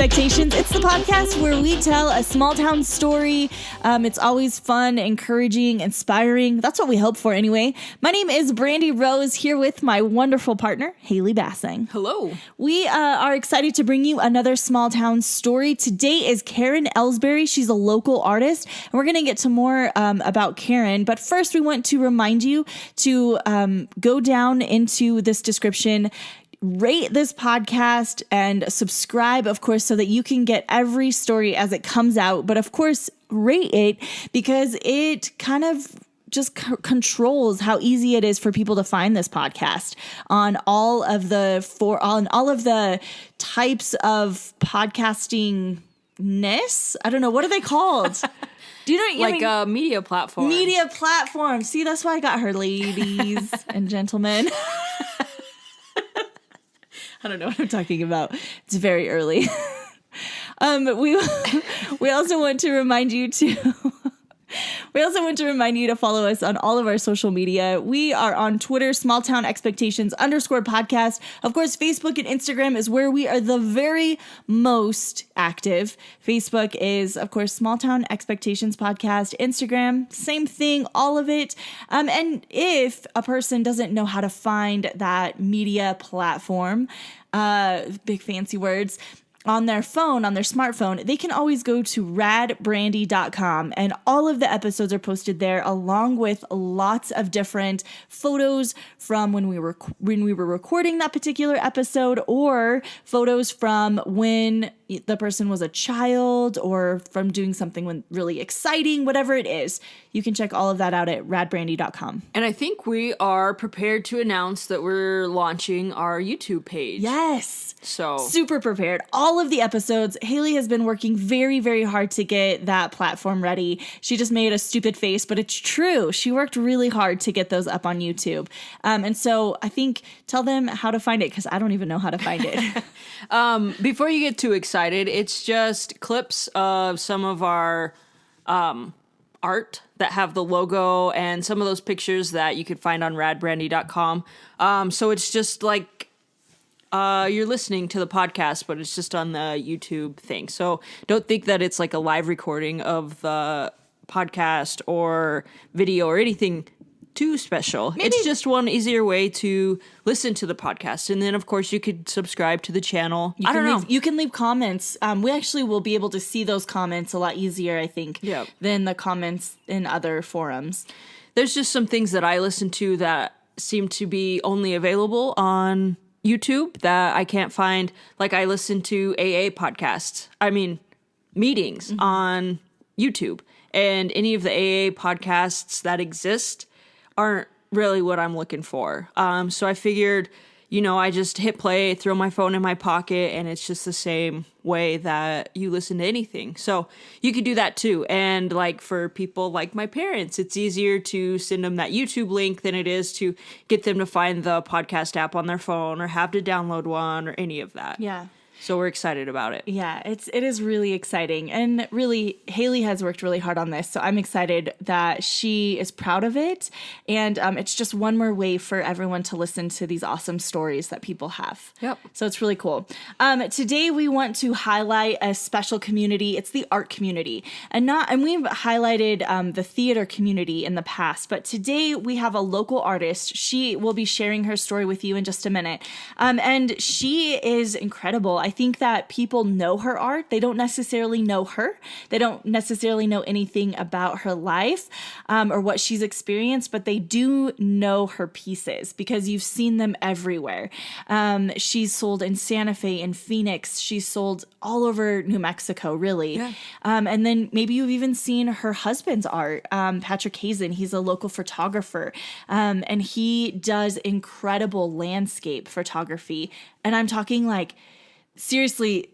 Expectations. It's the podcast where we tell a small town story. It's always fun, encouraging, inspiring. That's what we hope for anyway. My name is Brandi Rose, here with my wonderful partner, Haley Bassing. Hello. We are excited to bring you another small town story. Today is Karen Ellsbury. She's a local artist, and we're going to get to more about Karen. But first, we want to remind you to go down into this description, rate this podcast, and subscribe, of course, so that you can get every story as it comes out. But of course, rate it because it kind of just controls how easy it is for people to find this podcast on all of the types of podcasting-ness. I don't know, what are they called? Do you know what a media platform? Media platform. See, that's why I got her, ladies and gentlemen. I don't know what I'm talking about. It's very early. We also want to remind you to follow us on all of our social media. We are on Twitter, smalltownexpectations_podcast. Of course, Facebook and Instagram is where we are the very most active. Facebook is, of course, Smalltown Expectations Podcast. Instagram, same thing, all of it. And if a person doesn't know how to find that media platform, big fancy words, on their phone, on their smartphone, they can always go to radbrandi.com, and all of the episodes are posted there, along with lots of different photos from when we were recording that particular episode, or photos from when the person was a child, or from doing something really exciting, whatever it is. You can check all of that out at radbrandi.com. And I think we are prepared to announce that we're launching our YouTube page. Yes. So super prepared. All of the episodes, Haley has been working very, very hard to get that platform ready. She just made a stupid face, but it's true. She worked really hard to get those up on YouTube. And so I think tell them how to find it, because I don't even know how to find it. Before you get too excited, it's just clips of some of our art that have the logo and some of those pictures that you could find on radbrandi.com. So it's just like you're listening to the podcast, but it's just on the YouTube thing. So don't think that it's like a live recording of the podcast or video or anything too special. Maybe. It's just one easier way to listen to the podcast. And then, of course, you could subscribe to the channel. I don't know. You can leave comments. We actually will be able to see those comments a lot easier, I think, than the comments in other forums. There's just some things that I listen to that seem to be only available on YouTube that I can't find. Like, I listen to meetings on YouTube. And any of the AA podcasts that exist aren't really what I'm looking for. So I figured, I just hit play, throw my phone in my pocket, and it's just the same way that you listen to anything. So you could do that too. And like for people like my parents, it's easier to send them that YouTube link than it is to get them to find the podcast app on their phone or have to download one or any of that. Yeah. So we're excited about it. Yeah, it is really exciting. And really, Haley has worked really hard on this. So I'm excited that she is proud of it. And it's just one more way for everyone to listen to these awesome stories that people have. Yep. So it's really cool. Today, we want to highlight a special community. It's the art community. And we've highlighted the theater community in the past. But today, we have a local artist. She will be sharing her story with you in just a minute. And she is incredible. I think that people know her art. They don't necessarily know her. They don't necessarily know anything about her life or what she's experienced, but they do know her pieces because you've seen them everywhere. She's sold in Santa Fe, in Phoenix. She's sold all over New Mexico, really. Yeah. And then maybe you've even seen her husband's art, Patrick Hazen. He's a local photographer, and he does incredible landscape photography. And I'm talking like, seriously,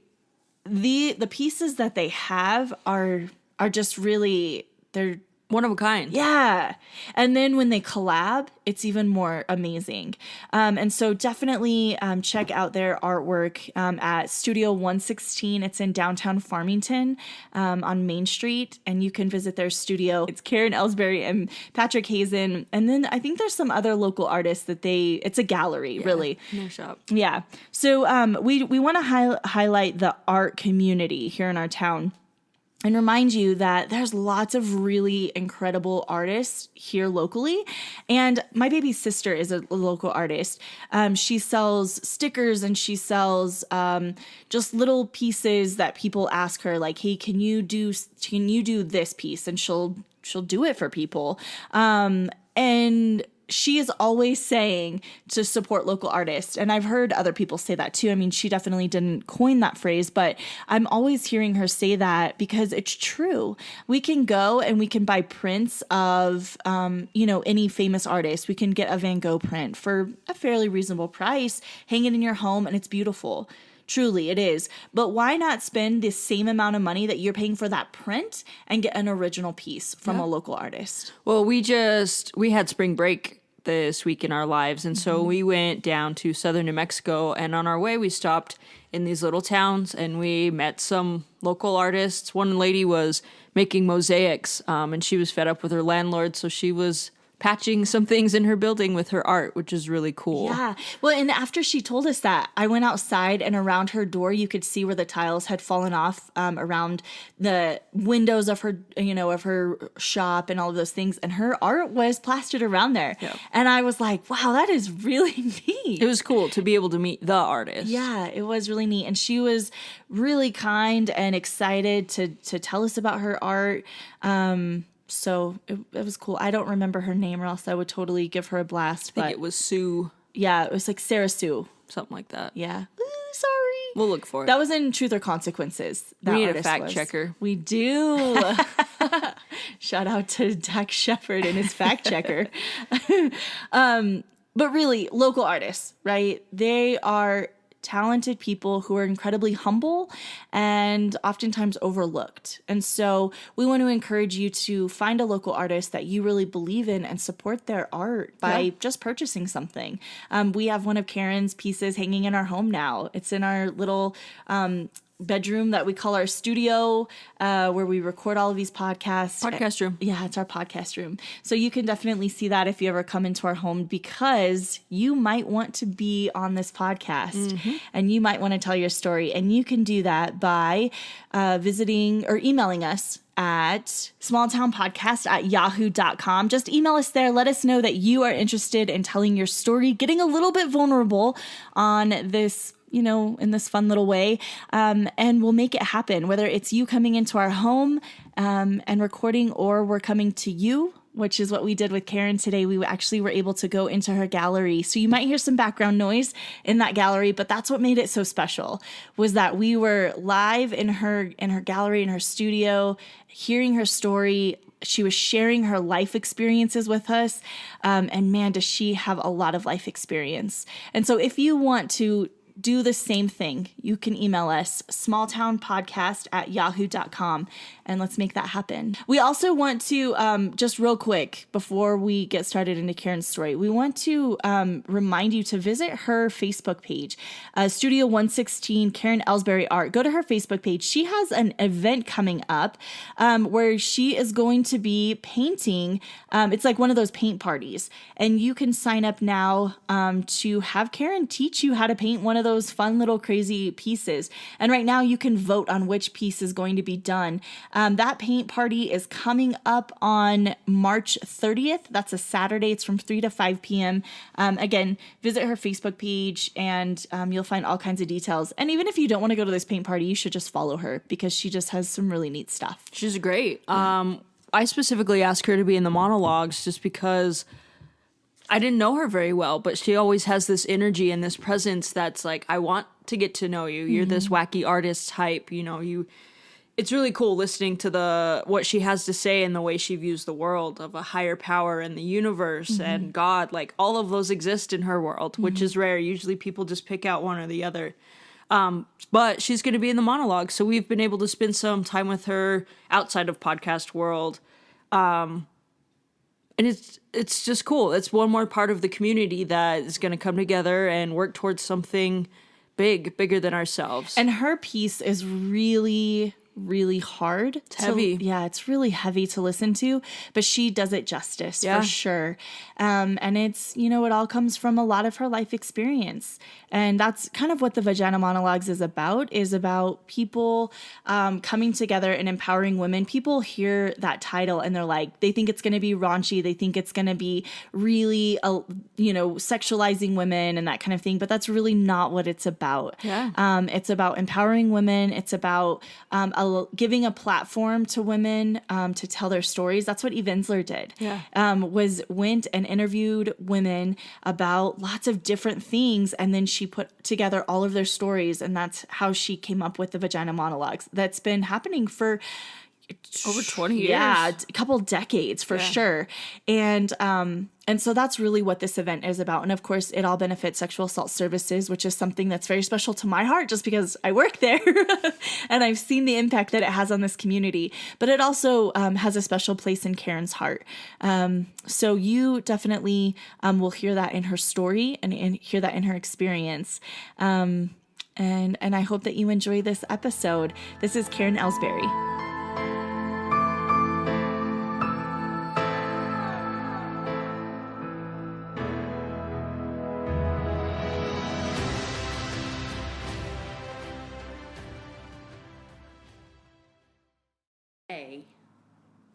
the pieces that they have are just really, they're One of a kind. Yeah. And then when they collab, it's even more amazing. And so definitely check out their artwork at Studio 116. It's in downtown Farmington on Main Street. And you can visit their studio. It's Karen Ellsbury and Patrick Hazen. And then I think there's some other local artists that it's a gallery, really. No shop. Yeah. So we want to highlight the art community here in our town. And remind you that there's lots of really incredible artists here locally. And my baby's sister is a local artist. She sells stickers and she sells just little pieces that people ask her, like, hey, can you do this piece? And she'll do it for people. And she is always saying to support local artists. And I've heard other people say that too. I mean, she definitely didn't coin that phrase, but I'm always hearing her say that because it's true. We can go and we can buy prints of, any famous artist. We can get a Van Gogh print for a fairly reasonable price, hang it in your home, and it's beautiful. Truly, it is. But why not spend the same amount of money that you're paying for that print and get an original piece from a local artist? Well, we had spring break this week in our lives. And so we went down to southern New Mexico, and on our way we stopped in these little towns and we met some local artists. One lady was making mosaics and she was fed up with her landlord, so she was patching some things in her building with her art, which is really cool. Yeah. Well, and after she told us that, I went outside and around her door, you could see where the tiles had fallen off around the windows of her, of her shop and all of those things. And her art was plastered around there. Yeah. And I was like, wow, that is really neat. It was cool to be able to meet the artist. Yeah, it was really neat. And she was really kind and excited to tell us about her art. So it was cool. I don't remember her name or else I would totally give her a blast. I think it was Sue. Yeah, it was like Sarah Sue. Something like that. Yeah. Ooh, sorry. We'll look for it. That was in Truth or Consequences. We need a fact checker. We do. Shout out to Dak Shepard and his fact checker. But really, local artists, right? They are talented people who are incredibly humble and oftentimes overlooked. And so we want to encourage you to find a local artist that you really believe in and support their art by just purchasing something. We have one of Karen's pieces hanging in our home now. It's in our little bedroom that we call our studio, where we record all of these podcasts. Podcast room. Yeah, it's our podcast room. So you can definitely see that if you ever come into our home, because you might want to be on this podcast and you might want to tell your story. And you can do that by visiting or emailing us at smalltownpodcast@yahoo.com. Just email us there. Let us know that you are interested in telling your story, getting a little bit vulnerable on this, in this fun little way. And we'll make it happen, whether it's you coming into our home and recording, or we're coming to you, which is what we did with Karen today. We actually were able to go into her gallery. So you might hear some background noise in that gallery, but that's what made it so special, was that we were live in her gallery, in her studio, hearing her story. She was sharing her life experiences with us. And man, does she have a lot of life experience. And so if you want to do the same thing, you can email us smalltownpodcast@yahoo.com, and let's make that happen. We also want to, just real quick before we get started into Karen's story, we want to remind you to visit her Facebook page, Studio 116 Karen Ellsbury Art. Go to her Facebook page. She has an event coming up where she is going to be painting. It's like one of those paint parties, and you can sign up now to have Karen teach you how to paint one of those fun little crazy pieces. And right now you can vote on which piece is going to be done. That paint party is coming up on March 30th. That's a Saturday. It's from 3 to 5 p.m. Again, visit her Facebook page and you'll find all kinds of details. And even if you don't want to go to this paint party, you should just follow her because she just has some really neat stuff. She's great. I specifically asked her to be in the monologues just because I didn't know her very well, but she always has this energy and this presence that's like, I want to get to know you. You're this wacky artist type, it's really cool listening to what she has to say and the way she views the world of a higher power and the universe and God. Like, all of those exist in her world, which is rare. Usually people just pick out one or the other. But she's going to be in the monologue. So we've been able to spend some time with her outside of podcast world. And it's just cool. It's one more part of the community that is going to come together and work towards something bigger than ourselves. And her piece is really, really hard. It's heavy. Yeah, it's really heavy to listen to, but she does it justice for sure. And it's, it all comes from a lot of her life experience. And that's kind of what the Vagina Monologues is about people coming together and empowering women. People hear that title and they're like, they think it's going to be raunchy. They think it's going to be really, sexualizing women and that kind of thing. But that's really not what it's about. Yeah. It's about empowering women. It's about giving a platform to women to tell their stories. That's what Eve Ensler did. Yeah. Went and interviewed women about lots of different things, and then she put together all of their stories, and that's how she came up with the Vagina Monologues. That's been happening for over 20 years. Yeah, a couple decades for sure. And so that's really what this event is about. And of course, it all benefits sexual assault services, which is something that's very special to my heart just because I work there and I've seen the impact that it has on this community. But it also has a special place in Karen's heart. So you definitely will hear that in her story and hear that in her experience. And I hope that you enjoy this episode. This is Karen Ellsbury.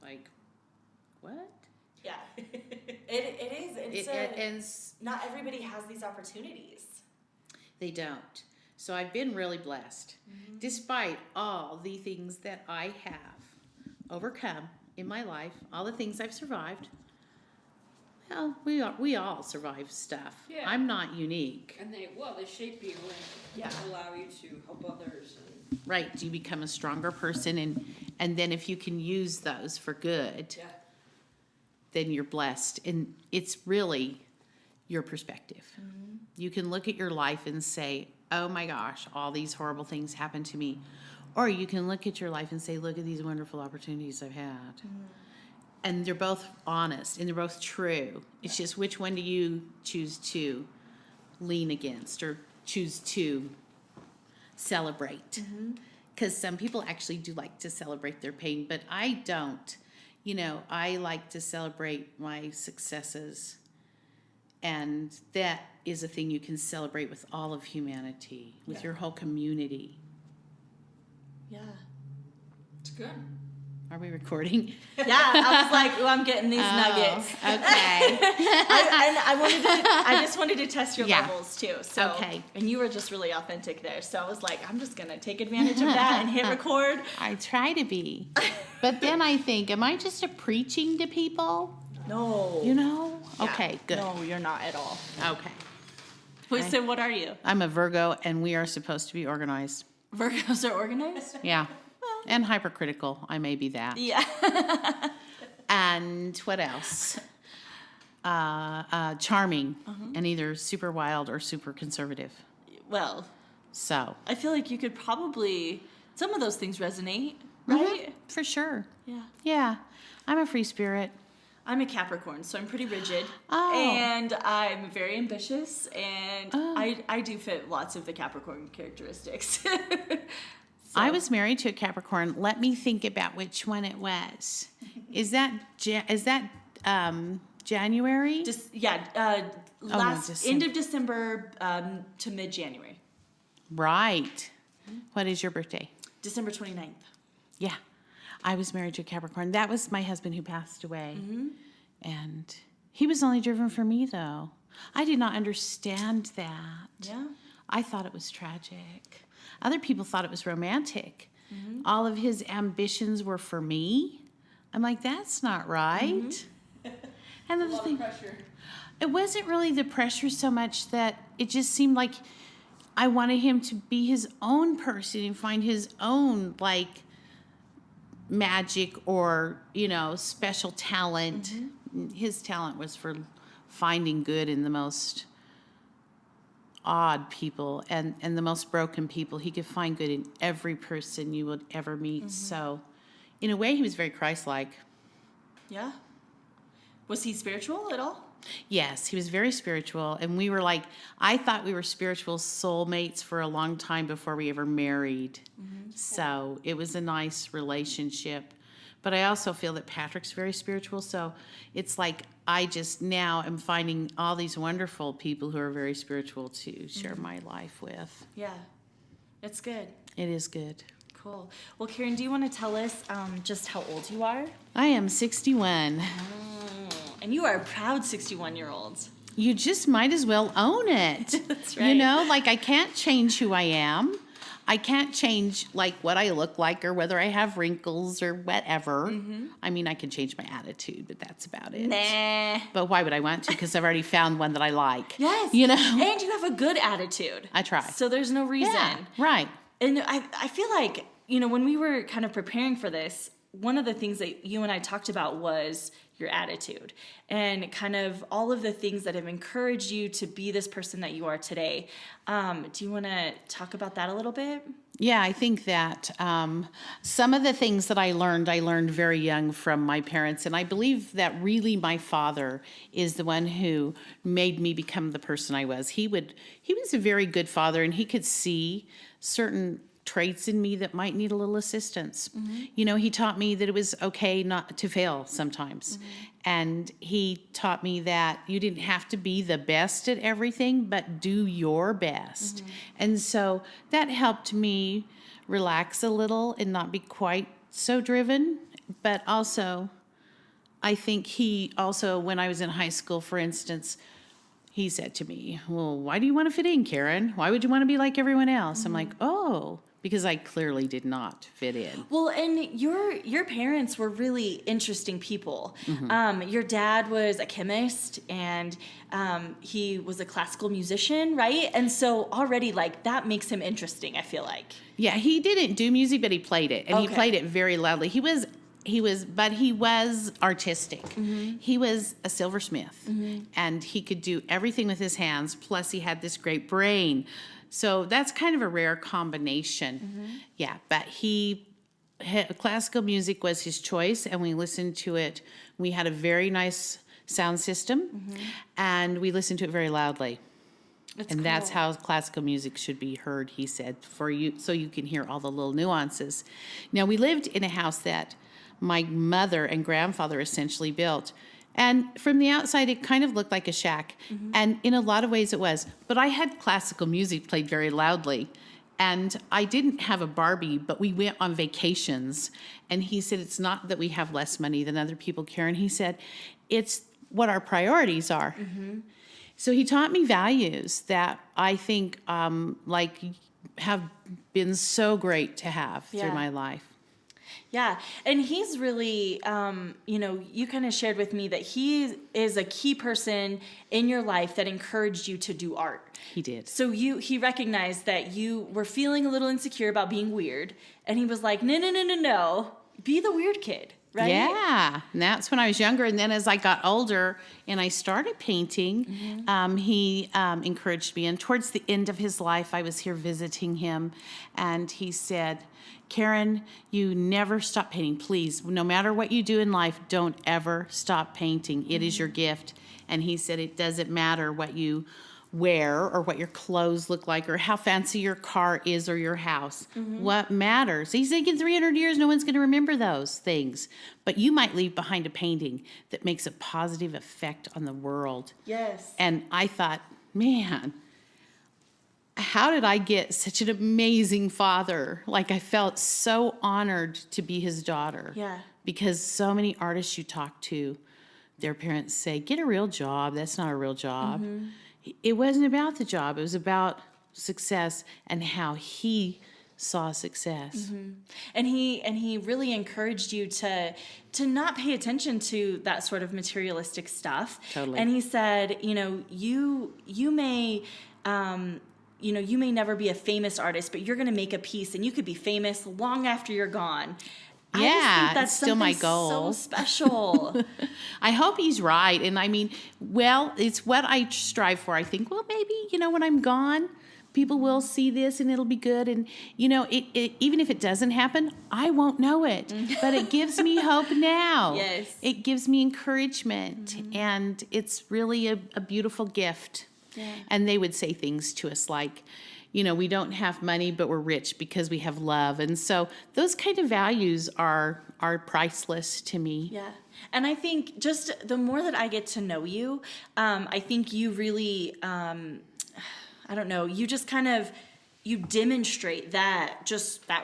Like, what? Yeah, it is. It's Not everybody has these opportunities. they don't. So I've been really blessed, despite all the things that I have overcome in my life, all the things I've survived. Well, we all survive stuff. Yeah. I'm not unique. And they shape you and allow you to help others. Right, you become a stronger person, and then if you can use those for good, then you're blessed. And it's really your perspective. You can look at your life and say, oh my gosh, all these horrible things happened to me. Or you can look at your life and say, look at these wonderful opportunities I've had. And they're both honest and they're both true. It's just which one do you choose to lean against or choose to celebrate? Because some people actually do like to celebrate their pain, but I don't. I like to celebrate my successes, and that is a thing you can celebrate with all of humanity, with your whole community. Yeah. It's good. Are we recording? Yeah, I was like, I'm getting these nuggets. Okay. I just wanted to test your Yeah. levels too. So, Okay. And you were just really authentic there. So I was like, I'm just going to take advantage of that and hit record. I try to be. But then I think, am I just preaching to people? No. Yeah. Okay, good. No, you're not at all. Okay. Wait, so what are you? I'm a Virgo, and we are supposed to be organized. Virgos are organized? Yeah. And hypercritical. I may be that. Yeah. And what else? Charming and either super wild or super conservative. Well, So. I feel like you could probably, some of those things resonate, right? For sure. Yeah. Yeah. I'm a free spirit. I'm a Capricorn, so I'm pretty rigid. Oh. And I'm very ambitious, and Oh. I do fit lots of the Capricorn characteristics. I was married to a Capricorn. Let me think about which one it was. Is that January? Just December. end of December to mid-January. Right. What is your birthday? December 29th. Yeah. I was married to a Capricorn. That was my husband who passed away. And he was only driven for me, though. I did not understand that. Yeah. I thought it was tragic. Other people thought it was romantic. All of his ambitions were for me. I'm like, that's not right. And the thing, Pressure. it wasn't really the pressure so much that it just seemed like I wanted him to be his own person and find his own, like, magic or, special talent. His talent was for finding good in the most odd people and the most broken people. He could find good in every person you would ever meet. So in a way, he was very Christ-like. Yeah. Was he spiritual at all? Yes, he was very spiritual. And we were like, I thought we were spiritual soulmates for a long time before we ever married. So it was a nice relationship. But I also feel that Patrick's very spiritual. So it's like I just now am finding all these wonderful people who are very spiritual to share my life with. Yeah. It's good. It is good. Cool. Well, Karen, do you want to tell us just how old you are? I am 61. And you are a proud 61-year-old. You just might as well own it. That's right. You know, like I can't change who I am. I can't change like what I look like or whether I have wrinkles or whatever. I mean, I can change my attitude, but that's about it. Nah. But why would I want to? Because I've already found one that I like. Yes. You know? And you have a good attitude. I try. So there's no reason. Yeah, right. And I feel like, you know, when we were kind of preparing for this, one of the things that you and I talked about was your attitude and kind of all of the things that have encouraged you to be this person that you are today. Do you want to talk about that a little bit? Yeah, I think that some of the things that I learned very young from my parents. And I believe that really my father is the one who made me become the person I was. He was a very good father, and he could see certain traits in me that might need a little assistance. You know, he taught me that it was okay not to fail sometimes. And he taught me that you didn't have to be the best at everything, but do your best. And so that helped me relax a little and not be quite so driven. But also, I think he also, when I was in high school, for instance, he said to me, well, why do you want to fit in, Karen? Why would you want to be like everyone else? I'm like, oh, because I clearly did not fit in. Well, and your parents were really interesting people. Your dad was a chemist, and he was a classical musician, right? And so already, like, that makes him interesting, I feel like. Yeah, he didn't do music, but he played it, and he Okay. played it very loudly. He was artistic. He was a silversmith, and he could do everything with his hands. Plus, he had this great brain. So that's kind of a rare combination. Yeah, but classical music was his choice, and we listened to it. We had a very nice sound system, and we listened to it very loudly. That's how classical music should be heard, he said, for you, so you can hear all the little nuances. Now, we lived in a house that my mother and grandfather essentially built. And from the outside, it kind of looked like a shack. And in a lot of ways it was. But I had classical music played very loudly. And I didn't have a Barbie, but we went on vacations. And he said, it's not that we have less money than other people, Karen. He said, it's what our priorities are. So he taught me values that I think have been so great to have through my life. Yeah, and he's really, you kind of shared with me that he is a key person in your life that encouraged you to do art. He did. So he recognized that you were feeling a little insecure about being weird, and he was like, no, be the weird kid, right? Yeah, and that's when I was younger. And then as I got older and I started painting, he encouraged me. And towards the end of his life, I was here visiting him, and he said, Karen, you never stop painting. Please, no matter what you do in life, don't ever stop painting. It is your gift. And he said it doesn't matter what you wear or what your clothes look like or how fancy your car is or your house. What matters? He's said in 300 years, no one's going to remember those things. But you might leave behind a painting that makes a positive effect on the world. Yes. And I thought, man, how did I get such an amazing father? Like, I felt so honored to be his daughter. Yeah. Because so many artists you talk to, their parents say, get a real job. That's not a real job. It wasn't about the job. It was about success and how he saw success. And he really encouraged you to not pay attention to that sort of materialistic stuff. Totally. And he said, you may you may never be a famous artist, but you're going to make a piece and you could be famous long after you're gone. I just think that's it's still my something goal. so special. I hope he's right. And I mean, well, it's what I strive for. I think, well, maybe, when I'm gone, people will see this and it'll be good. And, you know, it even if it doesn't happen, I won't know it. But it gives me hope now. Yes. It gives me encouragement. And it's really a beautiful gift. Yeah. And they would say things to us like, you know, we don't have money, but we're rich because we have love. And so those kind of values are priceless to me. Yeah. And I think just the more that I get to know you, I think you really, I don't know, you just kind of, you demonstrate that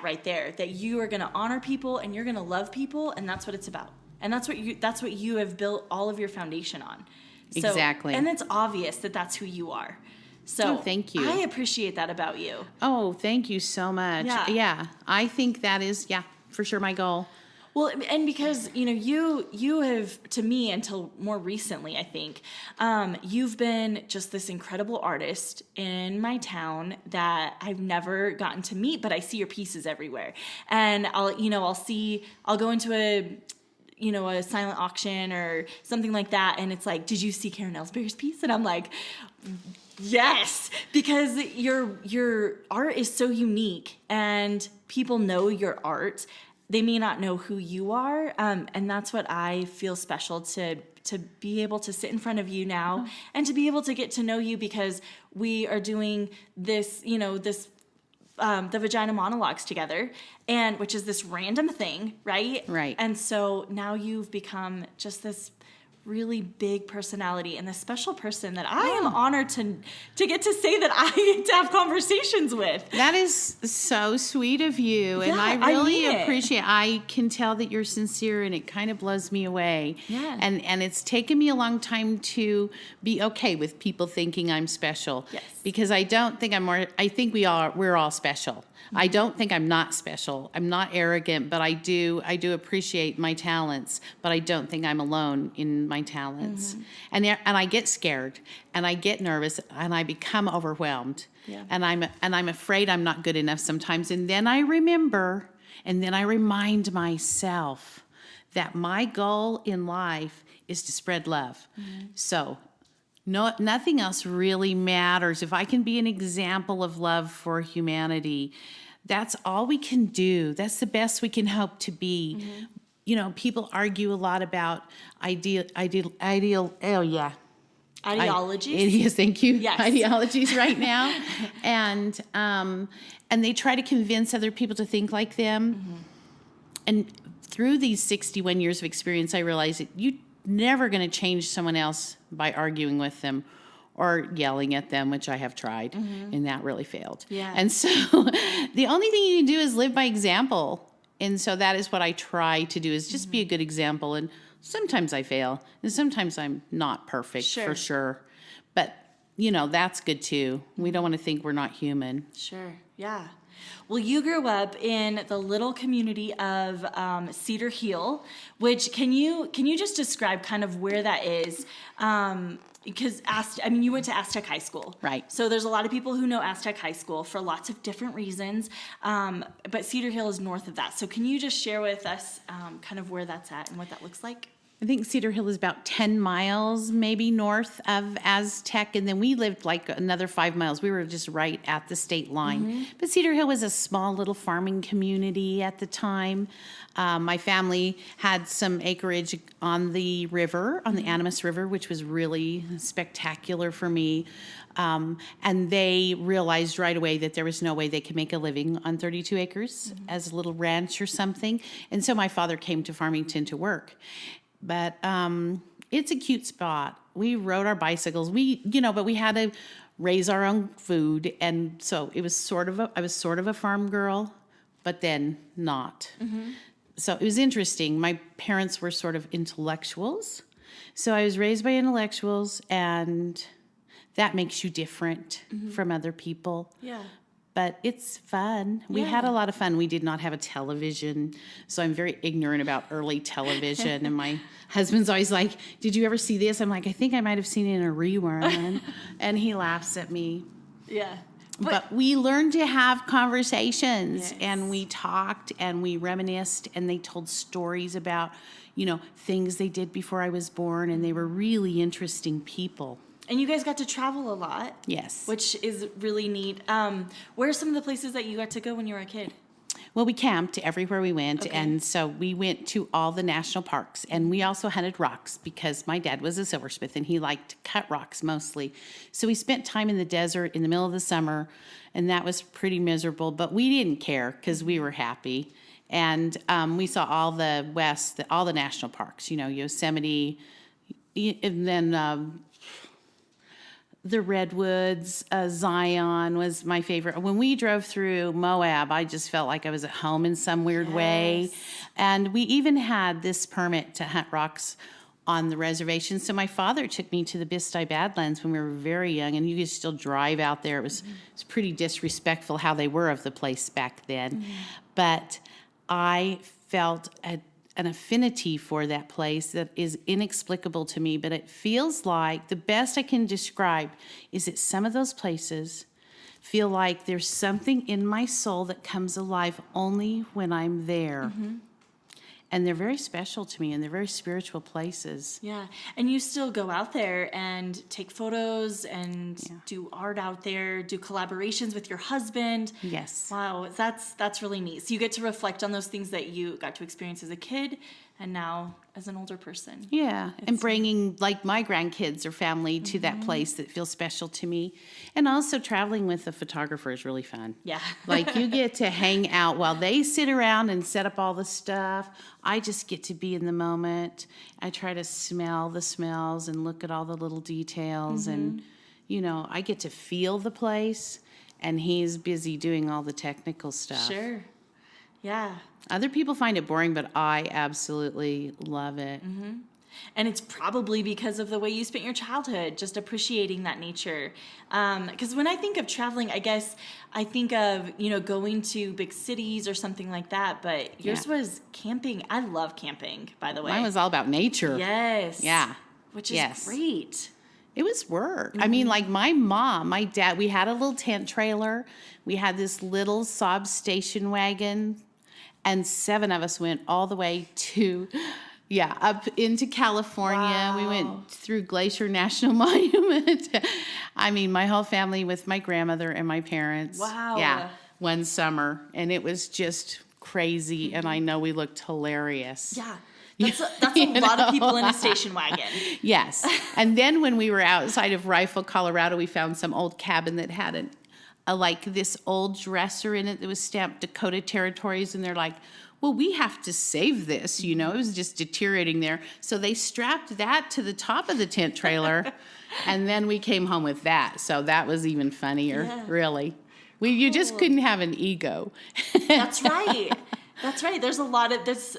right there, that you are going to honor people and you're going to love people. And that's what it's about. And that's what you have built all of your foundation on. So, Exactly. And it's obvious that that's who you are. So thank you. I appreciate that about you. Oh, thank you so much. Yeah. I think that is, for sure my goal. Well, and because, you know, you have, to me, until more recently, I think, you've been just this incredible artist in my town that I've never gotten to meet, but I see your pieces everywhere. And I'll go into a silent auction or something like that, and it's like, did you see Karen Ellsbury's piece? And I'm like, yes, because your art is so unique, and people know your art. They may not know who you are, and that's what I feel special to be able to sit in front of you now and to be able to get to know you, because we are doing this, the Vagina Monologues together, and which is this random thing, right? Right. And so now you've become just this really big personality and this special person that I am honored to get to say that I get to have conversations with. That is so sweet of you, and Yeah, I I really mean it. appreciate. I can tell that you're sincere, and it kind of blows me away. Yeah. And it's taken me a long time to be okay with people thinking I'm special. Yes. Because I don't think I'm more. I think we're all special. I don't think I'm not special. I'm not arrogant, but I do appreciate my talents, but I don't think I'm alone in my talents. And I get scared, and I get nervous, and I become overwhelmed. Yeah. And I'm afraid I'm not good enough sometimes. And then I remember, and then I remind myself that my goal in life is to spread love. So nothing else really matters. If I can be an example of love for humanity, that's all we can do. That's the best we can hope to be. You know, people argue a lot about ideologies. Yes, thank you. Yes. Ideologies right now. And they try to convince other people to think like them. And through these 61 years of experience, I realized that you're never going to change someone else by arguing with them or yelling at them, which I have tried, and that really failed. Yeah. And so the only thing you can do is live by example. And so that is what I try to do, is just be a good example. And sometimes I fail, and sometimes I'm not perfect, for sure. But, you know, that's good too. We don't want to think we're not human. Sure. Yeah. Well, you grew up in the little community of Cedar Hill, which can you just describe kind of where that is? Because you went to Aztec High School. Right. So there's a lot of people who know Aztec High School for lots of different reasons. But Cedar Hill is north of that. So can you just share with us kind of where that's at and what that looks like? I think Cedar Hill is about 10 miles maybe north of Aztec, and then we lived like another 5 miles. We were just right at the state line. But Cedar Hill was a small little farming community at the time. My family had some acreage on the river, on the Animas River, which was really spectacular for me. And they realized right away that there was no way they could make a living on 32 acres as a little ranch or something. And so my father came to Farmington to work. But it's a cute spot. We rode our bicycles. But we had to raise our own food, and so it was I was sort of a farm girl, but then not. So it was interesting. My parents were sort of intellectuals, so I was raised by intellectuals, and that makes you different from other people. Yeah. But it's fun. We had a lot of fun. We did not have a television, so I'm very ignorant about early television. And my husband's always like, "Did you ever see this?" I'm like, "I think I might have seen it in a rerun." And he laughs at me. Yeah. But we learned to have conversations, Yes. and we talked, and we reminisced, and they told stories about, things they did before I was born, and they were really interesting people. And you guys got to travel a lot. Yes. Which is really neat. Where are some of the places that you got to go when you were a kid? Well, we camped everywhere we went, Okay. and so we went to all the national parks, and we also hunted rocks because my dad was a silversmith, and he liked to cut rocks mostly. So we spent time in the desert in the middle of the summer, and that was pretty miserable, but we didn't care because we were happy. And we saw all the all the national parks, Yosemite, and then the redwoods. Zion was my favorite. When we drove through Moab, I just felt like I was at home in some weird way. And we even had this permit to hunt rocks on the reservation. So my father took me to the Bisti Badlands when we were very young, and you could still drive out there. It was pretty disrespectful how they were of the place back then. But I felt an affinity for that place that is inexplicable to me, but it feels like the best I can describe is that some of those places feel like there's something in my soul that comes alive only when I'm there. And they're very special to me, and they're very spiritual places. Yeah. And you still go out there and take photos and do art out there, do collaborations with your husband. Yes. Wow, that's really neat. So you get to reflect on those things that you got to experience as a kid and now as an older person. Yeah, and bringing like my grandkids or family to that place that feels special to me. And also traveling with a photographer is really fun. Yeah. Like you get to hang out while they sit around and set up all the stuff. I just get to be in the moment. I try to smell the smells and look at all the little details. And, I get to feel the place. And he's busy doing all the technical stuff. Sure. Yeah. Other people find it boring, but I absolutely love it. And it's probably because of the way you spent your childhood, just appreciating that nature. Because when I think of traveling, I guess I think of, going to big cities or something like that. But yours was camping. I love camping, by the way. Mine was all about nature. Yes. Yeah. Which is great. It was work. I mean, like my mom, my dad, we had a little tent trailer. We had this little Saab station wagon, and 7 of us went all the way to, up into California. Wow. We went through Glacier National Monument. I mean, my whole family with my grandmother and my parents. Wow. Yeah, one summer, and it was just crazy, and I know we looked hilarious. Yeah. That's a lot of people in a station wagon. Yes. And then when we were outside of Rifle, Colorado, we found some old cabin that had this old dresser in it that was stamped Dakota Territories. And they're like, well, we have to save this. It was just deteriorating there. So they strapped that to the top of the tent trailer. And then we came home with that. So that was even funnier, really. You just couldn't have an ego. That's right. That's right. There's a lot of this.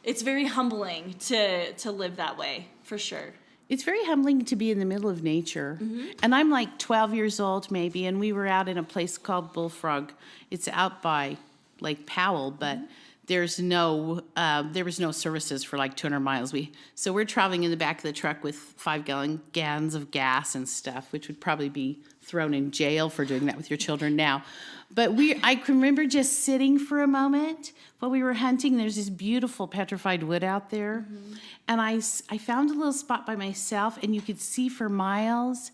It's very humbling to live that way, for sure. It's very humbling to be in the middle of nature. And I'm like 12 years old maybe, and we were out in a place called Bullfrog. It's out by Lake Powell, but there was no services for like 200 miles. So we're traveling in the back of the truck with 5-gallon cans of gas and stuff, which would probably be thrown in jail for doing that with your children now. But I can remember just sitting for a moment while we were hunting. There's this beautiful petrified wood out there. And I found a little spot by myself, and you could see for miles.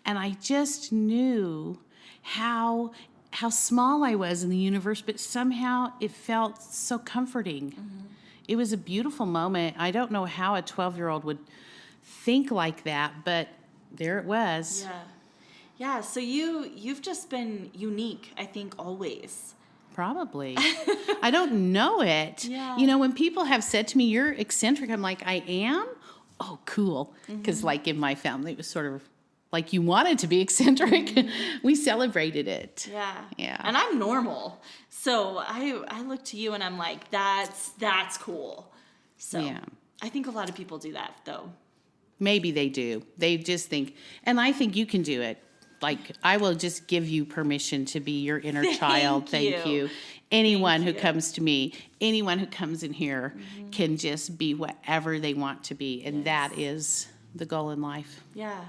And I just knew how small I was in the universe, but somehow it felt so comforting. It was a beautiful moment. I don't know how a 12-year-old would think like that, but there it was. Yeah. Yeah, so you've just been unique, I think, always. Probably. I don't know it. Yeah. When people have said to me, you're eccentric, I'm like, I am? Oh, cool. Because like in my family, it was sort of like you wanted to be eccentric. We celebrated it. Yeah. Yeah. And I'm normal. So I look to you and I'm like, that's cool. So Yeah. I think a lot of people do that, though. Maybe they do. They just think, and I think you can do it. Like, I will just give you permission to be your inner child. Thank you. Anyone who comes to me, anyone who comes in here can just be whatever they want to be. And that is the goal in life. Yeah.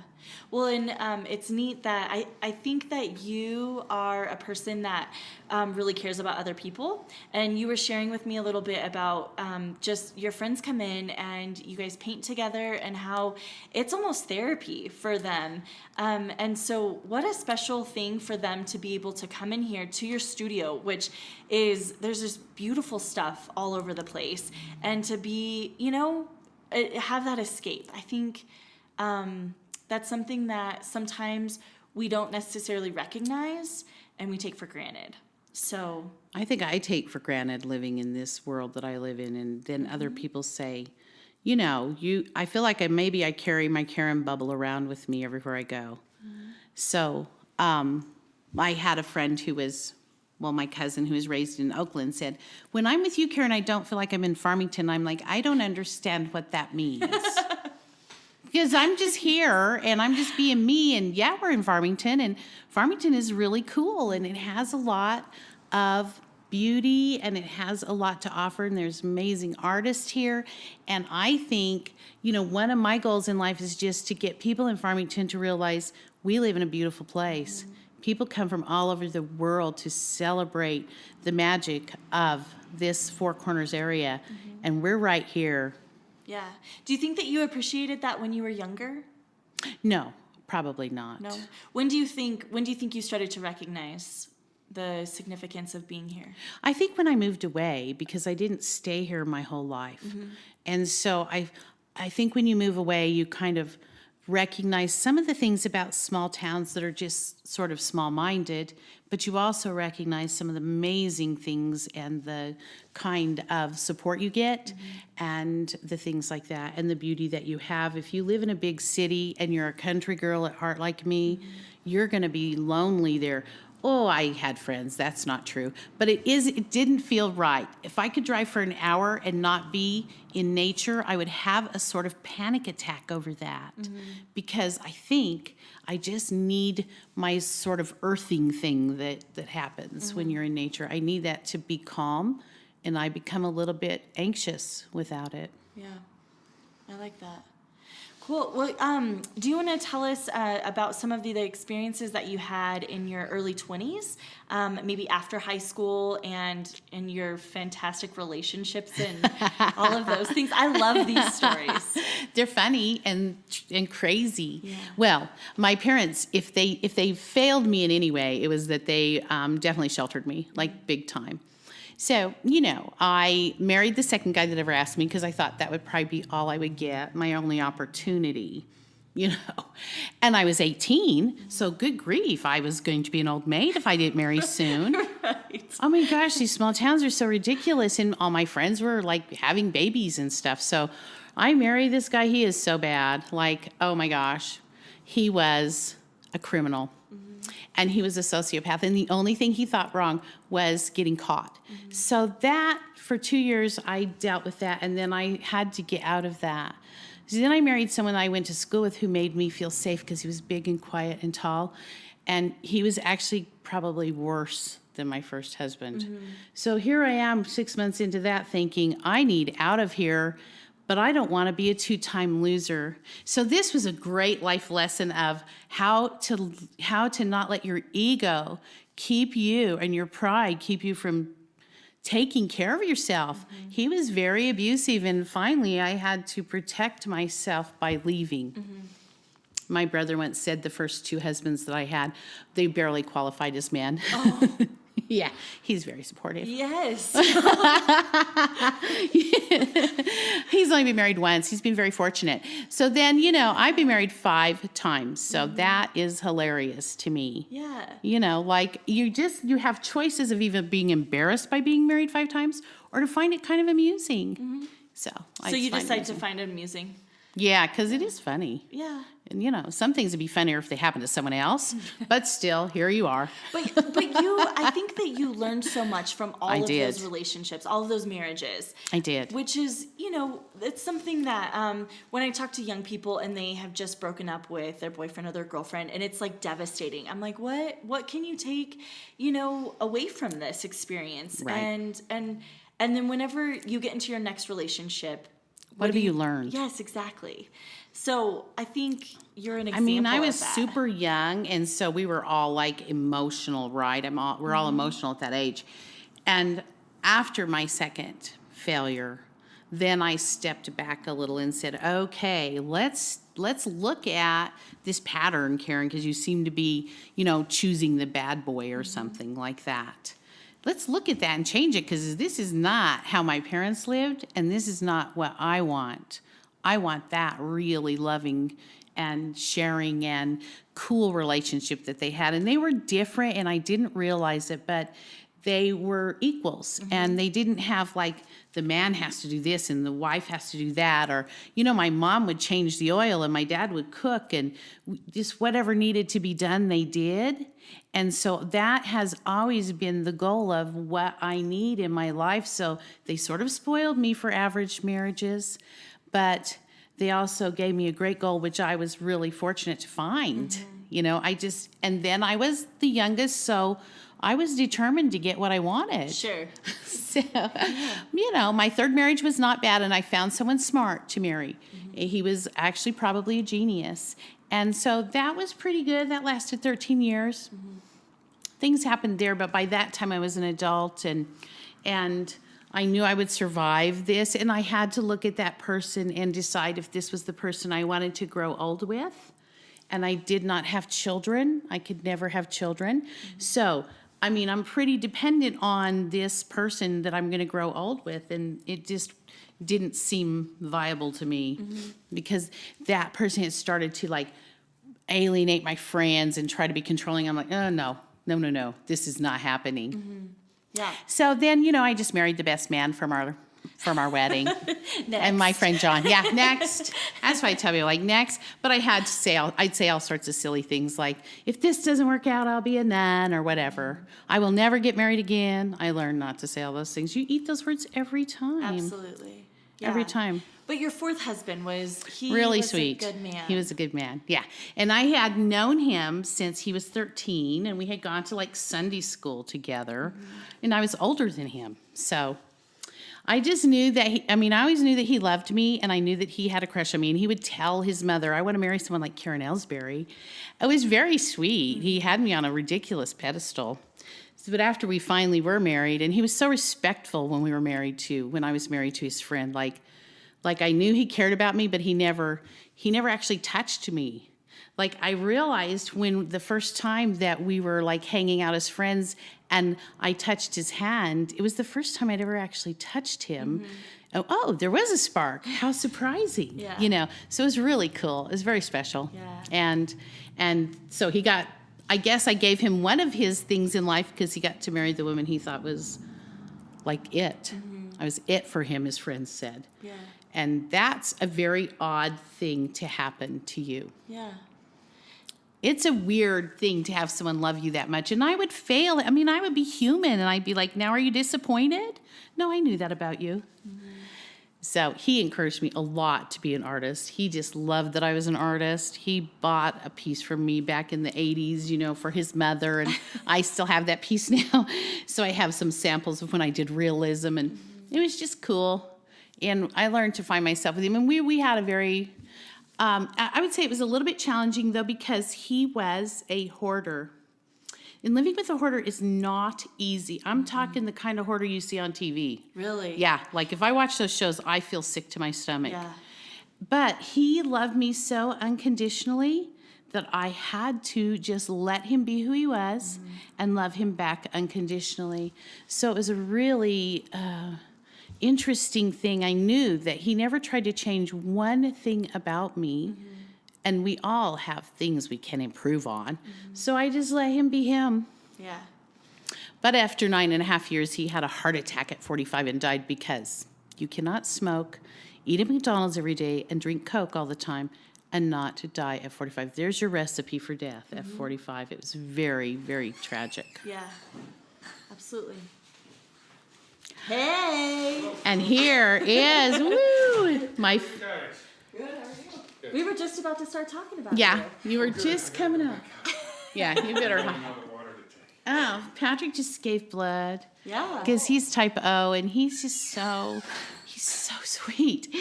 Well, and it's neat that I think that you are a person that really cares about other people. And you were sharing with me a little bit about just your friends come in and you guys paint together and how it's almost therapy for them. And so what a special thing for them to be able to come in here to your studio, which is, there's just beautiful stuff all over the place. And to be, have that escape. I think that's something that sometimes we don't necessarily recognize and we take for granted. So I think I take for granted living in this world that I live in, and then other people say, I feel like I carry my Karen bubble around with me everywhere I go. So I had a friend who was, my cousin who was raised in Oakland said, when I'm with you, Karen, I don't feel like I'm in Farmington. I'm like, I don't understand what that means. Because I'm just here and I'm just being me. And yeah, we're in Farmington, and Farmington is really cool, and it has a lot of beauty and it has a lot to offer, and there's amazing artists here. And I think, one of my goals in life is just to get people in Farmington to realize we live in a beautiful place. People come from all over the world to celebrate the magic of this Four Corners area, and we're right here. Yeah. Do you think that you appreciated that when you were younger? No, probably not. No. When do you think you started to recognize the significance of being here? I think when I moved away, because I didn't stay here my whole life. And so I think when you move away, you kind of recognize some of the things about small towns that are just sort of small-minded, but you also recognize some of the amazing things and the kind of support you get and the things like that and the beauty that you have. If you live in a big city and you're a country girl at heart like me, you're going to be lonely there. Oh, I had friends. That's not true. But it didn't feel right. If I could drive for an hour and not be in nature, I would have a sort of panic attack over that. Because I think I just need my sort of earthing thing that happens when you're in nature. I need that to be calm, and I become a little bit anxious without it. Yeah. I like that. Cool. Well, do you want to tell us about some of the experiences that you had in your early 20s, maybe after high school, and in your fantastic relationships and all of those things? I love these stories. They're funny and crazy. Yeah. Well, my parents, if they failed me in any way, it was that they definitely sheltered me, like big time. So, I married the second guy that ever asked me because I thought that would probably be all I would get, my only opportunity, And I was 18, so good grief, I was going to be an old maid if I didn't marry soon. Right. Oh my gosh, these small towns are so ridiculous, and all my friends were like having babies and stuff. So I married this guy. He is so bad. Like, oh my gosh, he was a criminal. And he was a sociopath, and the only thing he thought wrong was getting caught. So that, for 2 years, I dealt with that, and then I had to get out of that. So then I married someone I went to school with who made me feel safe because he was big and quiet and tall, and he was actually probably worse than my first husband. So here I am 6 months into that thinking, I need out of here, but I don't want to be a two-time loser. So this was a great life lesson of how to not let your ego keep you and your pride keep you from taking care of yourself. He was very abusive, and finally I had to protect myself by leaving. My brother once said the first two husbands that I had, they barely qualified as men. Oh. Yeah, he's very supportive. Yes. He's only been married once. He's been very fortunate. So then, I've been married 5 times. So that is hilarious to me. Yeah. Like you have choices of even being embarrassed by being married 5 times or to find it kind of amusing. So you decide to find it amusing. Yeah, because it is funny. Yeah. And, some things would be funnier if they happened to someone else. But still, here you are. But I think that you learned so much from all of those relationships, all of those marriages. I did. Which is, it's something that when I talk to young people and they have just broken up with their boyfriend or their girlfriend, and it's like devastating. I'm like, what can you take, away from this experience? Right. And then whenever you get into your next relationship, what have you learned? Yes, exactly. So I think you're an I example mean, I of was that. super young, and so we were all like emotional, right? We're all emotional at that age. And after my second failure, then I stepped back a little and said, okay, let's look at this pattern, Karen, because you seem to be, choosing the bad boy or something like that. Let's look at that and change it, because this is not how my parents lived, and this is not what I want. I want that really loving and sharing and cool relationship that they had. And they were different, and I didn't realize it, but they were equals. And they didn't have like the man has to do this and the wife has to do that. Or, my mom would change the oil and my dad would cook, and just whatever needed to be done, they did. And so that has always been the goal of what I need in my life. So they sort of spoiled me for average marriages, but they also gave me a great goal, which I was really fortunate to find. And then I was the youngest, so I was determined to get what I wanted. Sure. So, my third marriage was not bad, and I found someone smart to marry. He was actually probably a genius. And so that was pretty good. That lasted 13 years. Things happened there, but by that time I was an adult, and I knew I would survive this, and I had to look at that person and decide if this was the person I wanted to grow old with. And I did not have children. I could never have children. So, I'm pretty dependent on this person that I'm going to grow old with, and it just didn't seem viable to me because that person had started to like alienate my friends and try to be controlling. I'm like, oh, no, this is not happening. Yeah. So then, I just married the best man from our wedding. And my friend John. Yeah, next. That's why I tell people, like, next. But I'd say all sorts of silly things like, if this doesn't work out, I'll be a nun or whatever. I will never get married again. I learned not to say all those things. You eat those words every time. Absolutely. Yeah. Every time. But your fourth husband was really was sweet. A good man. He was a good man. Yeah. And I had known him since he was 13, and we had gone to like Sunday school together. And I was older than him. So I just knew that I always knew that he loved me, and I knew that he had a crush on me, and he would tell his mother, I want to marry someone like Karen Ellsbury. It was very sweet. He had me on a ridiculous pedestal. But after we finally were married, and he was so respectful when I was married to his friend, like I knew he cared about me, but he never actually touched me. Like I realized when the first time that we were like hanging out as friends and I touched his hand, it was the first time I'd ever actually touched him. Oh, there was a spark. How surprising. Yeah. So it was really cool. It was very special. Yeah. And so I guess I gave him one of his things in life because he got to marry the woman he thought was like it. I was it for him, his friends said. Yeah. And that's a very odd thing to happen to you. Yeah. It's a weird thing to have someone love you that much. And I would fail. I would be human, and I'd be like, now are you disappointed? No, I knew that about you. So he encouraged me a lot to be an artist. He just loved that I was an artist. He bought a piece from me back in the 80s, for his mother. And I still have that piece now. So I have some samples of when I did realism. And it was just cool. And I learned to find myself with him. And we had a very... I would say it was a little bit challenging, though, because he was a hoarder. And living with a hoarder is not easy. I'm talking the kind of hoarder you see on TV. Really? Yeah. Like, if I watch those shows, I feel sick to my stomach. Yeah. But he loved me so unconditionally that I had to just let him be who he was and love him back unconditionally. So it was a really... interesting thing. I knew that he never tried to change one thing about me, and we all have things we can improve on. So I just let him be him. Yeah. But after 9.5 years, he had a heart attack at 45 and died because you cannot smoke, eat at McDonald's every day, and drink Coke all the time and not die at 45. There's your recipe for death at 45. It was very, very tragic. Yeah. Absolutely. Hey! And here is, woo, my... Good, how are you? We were just about to start talking about Yeah, it. you were just coming up. Yeah, you better... Oh, Patrick just gave blood. Yeah. Because he's type O, and he's so sweet.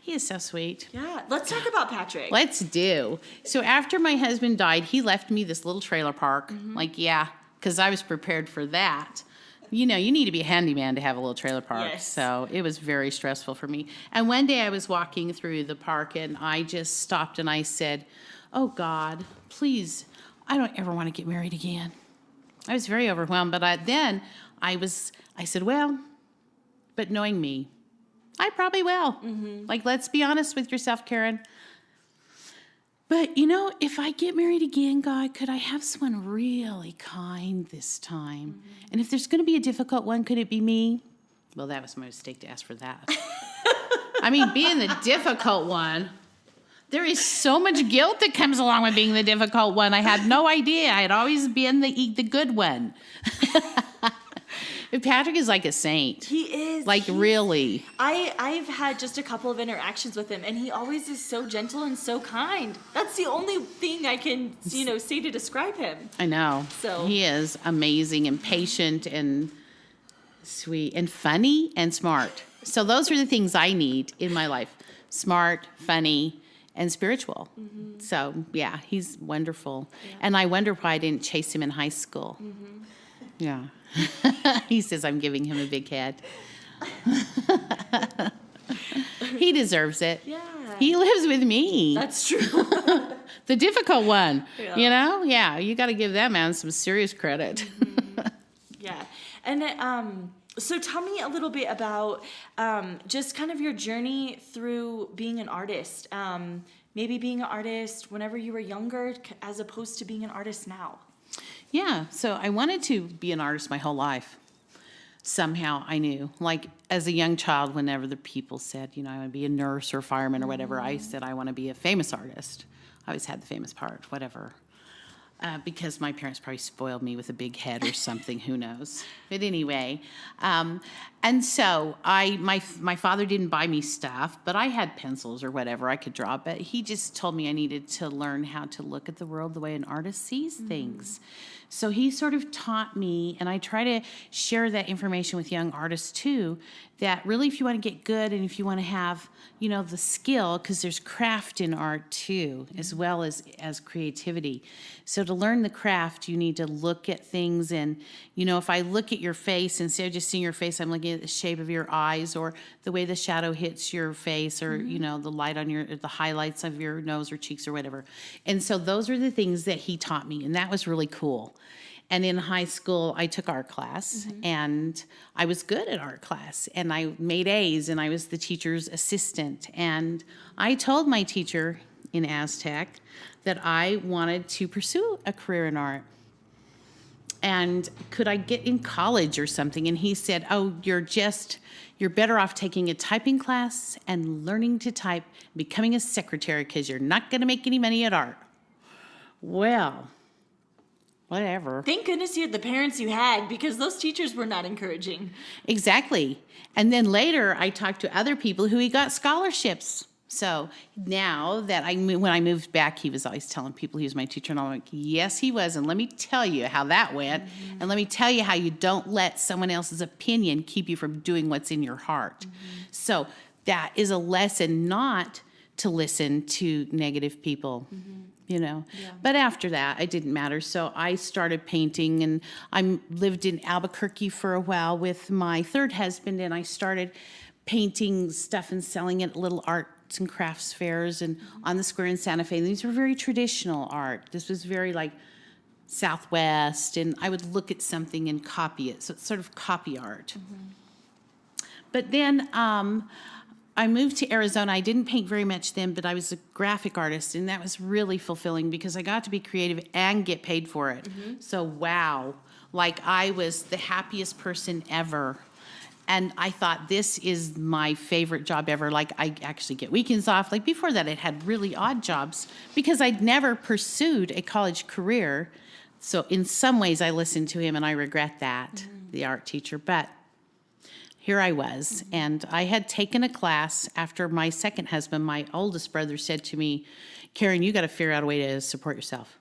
He is so sweet. Yeah. Let's talk about Patrick. Let's do. So after my husband died, he left me this little trailer park. Like, yeah, because I was prepared for that. You know, you need to be a handyman to have a little trailer park. Yes. So it was very stressful for me. And one day I was walking through the park and I just stopped and I said, oh God, please, I don't ever want to get married again. I was very overwhelmed, but I said, well, but knowing me, I probably will. Like, let's be honest with yourself, Karen. But, you know, if I get married again, God, could I have someone really kind this time? And if there's going to be a difficult one, could it be me? Well, that was my mistake to ask for that. I mean, being the difficult one, there is so much guilt that comes along with being the difficult one. I had no idea. I had always been the good one. Patrick is like a saint. He is. Like, really. I've had just a couple of interactions with him, and he always is so gentle and so kind. That's the only thing I can, say to describe him. I know. So he is amazing and patient and sweet and funny and smart. So those are the things I need in my life. Smart, funny, and spiritual. So, yeah, he's wonderful. Yeah. And I wonder why I didn't chase him in high school. Yeah. He says I'm giving him a big head. He deserves it. Yeah. He lives with me. That's true. The difficult one. Yeah. You know? Yeah, you got to give that man some serious credit. Yeah. And so tell me a little bit about just kind of your journey through being an artist. Maybe being an artist whenever you were younger as opposed to being an artist now. Yeah, so I wanted to be an artist my whole life. Somehow I knew. Like, as a young child, whenever the people said, I want to be a nurse or a fireman or whatever, I said I want to be a famous artist. I always had the famous part, whatever. Because my parents probably spoiled me with a big head or something, who knows. But anyway, and so my father didn't buy me stuff, but I had pencils or whatever I could draw. But he just told me I needed to learn how to look at the world the way an artist sees things. So he sort of taught me, and I try to share that information with young artists too, that really if you want to get good and if you want to have, the skill, because there's craft in art too, as well as creativity. So to learn the craft, you need to look at things and, if I look at your face, instead of just seeing your face, I'm looking at the shape of your eyes or the way the shadow hits your face or, the light on the highlights of your nose or cheeks or whatever. And so those are the things that he taught me, and that was really cool. And in high school, I took art class, and I was good at art class, and I made A's, and I was the teacher's assistant. And I told my teacher in Aztec that I wanted to pursue a career in art. And could I get in college or something? And he said, oh, you're better off taking a typing class and learning to type, becoming a secretary, because you're not going to make any money at art. Well, whatever. Thank goodness you had the parents you had, because those teachers were not encouraging. Exactly. And then later I talked to other people who he got scholarships. So now that when I moved back, he was always telling people he was my teacher. And I'm like, yes, he was. And let me tell you how that went. And let me tell you how you don't let someone else's opinion keep you from doing what's in your heart. So that is a lesson not to listen to negative people. Yeah. But after that, it didn't matter. So I started painting, and I lived in Albuquerque for a while with my third husband, and I started painting stuff and selling it at little arts and crafts fairs and on the square in Santa Fe. And these were very traditional art. This was very like Southwest, and I would look at something and copy it. So it's sort of copy art. But then I moved to Arizona. I didn't paint very much then, but I was a graphic artist, and that was really fulfilling because I got to be creative and get paid for it. So, wow. Like, I was the happiest person ever. And I thought, this is my favorite job ever. Like, I actually get weekends off. Like, before that, I had really odd jobs because I'd never pursued a college career. So, in some ways, I listened to him, and I regret that, the art teacher. But here I was, and I had taken a class after my second husband. My oldest brother said to me, Karen, you got to figure out a way to support yourself.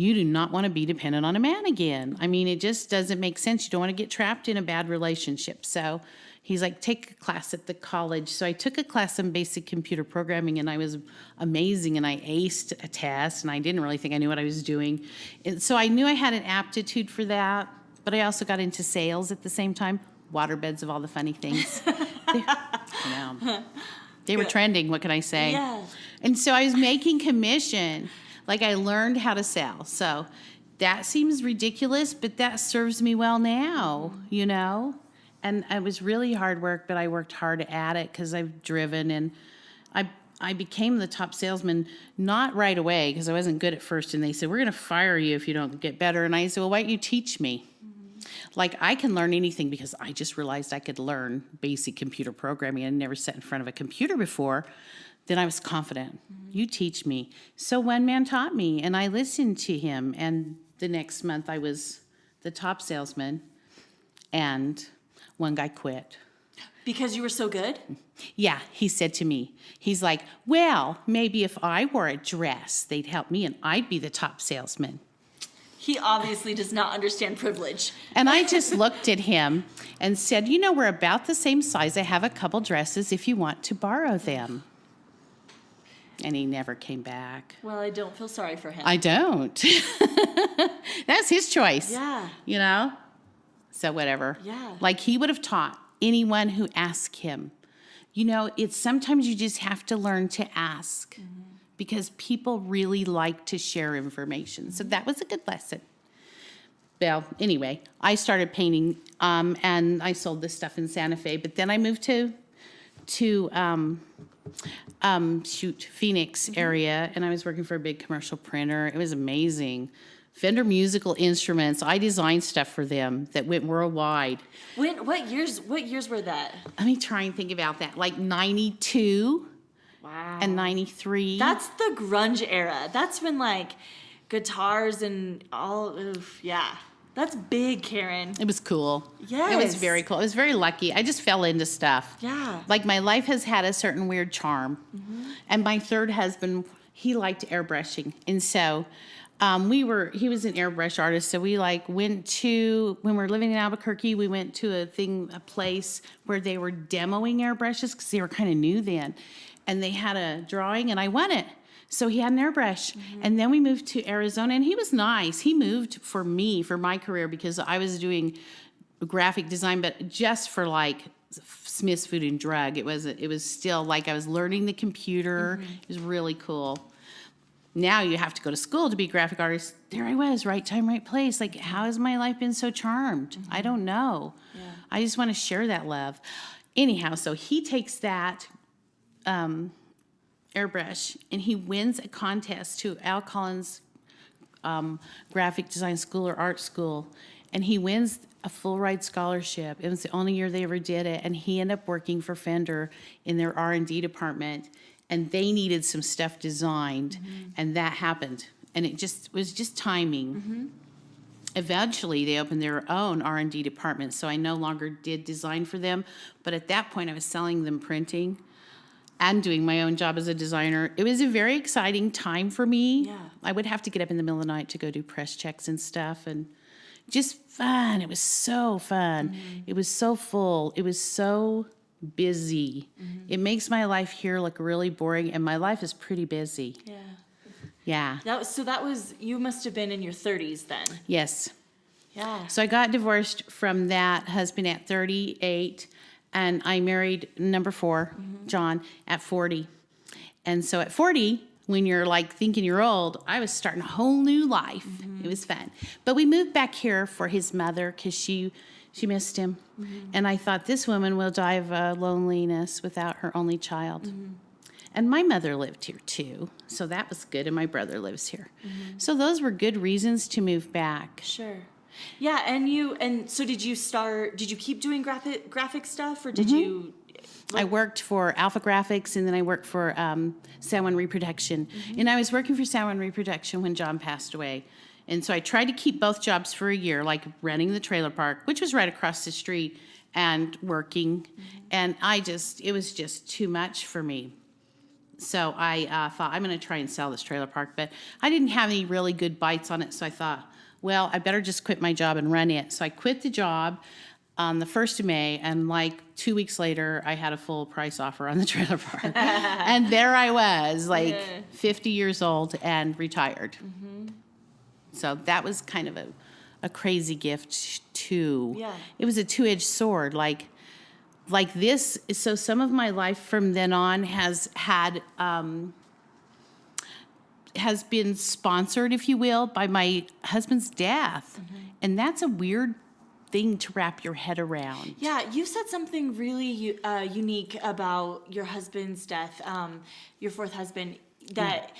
you do not want to be dependent on a man again. I mean, it just doesn't make sense. You don't want to get trapped in a bad relationship. So he's like, take a class at the college. So I took a class in basic computer programming, and I was amazing, and I aced a test, and I didn't really think I knew what I was doing. And so I knew I had an aptitude for that, but I also got into sales at the same time. Waterbeds of all the funny things. They were trending, what can I say? Yeah. And so I was making commission. Like, I learned how to sell. So that seems ridiculous, but that serves me well now, you know? And it was really hard work, but I worked hard at it because I've driven, and I became the top salesman, not right away because I wasn't good at first, and they said, we're going to fire you if you don't get better. And I said, well, why don't you teach me? Like, I can learn anything because I just realized I could learn basic computer programming. I'd never sat in front of a computer before. Then I was confident. You teach me. So one man taught me, and I listened to him. And the next month I was the top salesman, and one guy quit. Because you were so good? Yeah, he said to me, he's like, well, maybe if I wore a dress, they'd help me, and I'd be the top salesman. He obviously does not understand privilege. And I just looked at him and said, you know, we're about the same size. I have a couple dresses if you want to borrow them. And he never came back. Well, I don't feel sorry for him. I don't. That's his choice. Yeah. You know? So whatever. Yeah. Like, he would have taught anyone who asked him. You know, it's sometimes you just have to learn to ask. Because people really like to share information. So that was a good lesson. Well, anyway, I started painting, and I sold this stuff in Santa Fe. But then I moved to Phoenix area, and I was working for a big commercial printer. It was amazing. Fender Musical Instruments. I designed stuff for them that went worldwide. What years were that? Let me try and think about that. Like 92. Wow. And 93. That's the grunge era. That's when, like, guitars and all, yeah. That's big, Karen. It was cool. Yes. It was very cool. I was very lucky. I just fell into stuff. Yeah. Like, my life has had a certain weird charm. And my third husband, he liked airbrushing. And so he was an airbrush artist. So we went to, when we were living in Albuquerque, we went to a place where they were demoing airbrushes because they were kind of new then. And they had a drawing, and I won it. So he had an airbrush. And then we moved to Arizona, and he was nice. He moved for me, for my career, because I was doing graphic design, but just for like Smith's Food and Drug. It was still like I was learning the computer. It was really cool. Now you have to go to school to be a graphic artist. There I was, right time, right place. Like, how has my life been so charmed? I don't know. Yeah. I just want to share that love. Anyhow, so he takes that airbrush, and he wins a contest to Al Collins graphic design school or art school, and he wins a full ride scholarship. It was the only year they ever did it, and he ended up working for Fender in their R&D department, and they needed some stuff designed, and that happened, and it was just timing. Eventually, they opened their own R&D department, so I no longer did design for them, but at that point, I was selling them printing and doing my own job as a designer. It was a very exciting time for me. Yeah. I would have to get up in the middle of the night to go do press checks and stuff, and just fun. It was so fun. It was so full. It was so busy. It makes my life here look really boring, and my life is pretty busy. Yeah. Yeah. You must have been in your 30s then. Yes. Yeah. So I got divorced from that husband at 38, and I married number 4, John, at 40. And so at 40, when you're like thinking you're old, I was starting a whole new life. It was fun. But we moved back here for his mother because she missed him. And I thought, this woman will die of loneliness without her only child. And my mother lived here too. So that was good. And my brother lives here. So those were good reasons to move back. Sure. Yeah, and so did you keep doing graphic stuff, or did you? I worked for Alpha Graphics, and then I worked for Salesman Reproduction. And I was working for Salesman Reproduction when John passed away. And so I tried to keep both jobs for a year, like running the trailer park, which was right across the street, and working. And it was just too much for me. So I thought, I'm going to try and sell this trailer park, but I didn't have any really good bites on it. So I thought, well, I better just quit my job and run it. So I quit the job on the 1st of May, and like 2 weeks later, I had a full price offer on the trailer park. And there I was, like 50 years old and retired. So that was kind of a crazy gift too. Yeah. It was a two-edged sword, like this. So some of my life from then on has been sponsored, if you will, by my husband's death. And that's a weird thing to wrap your head around. Yeah, you said something really unique about your husband's death, your fourth husband, that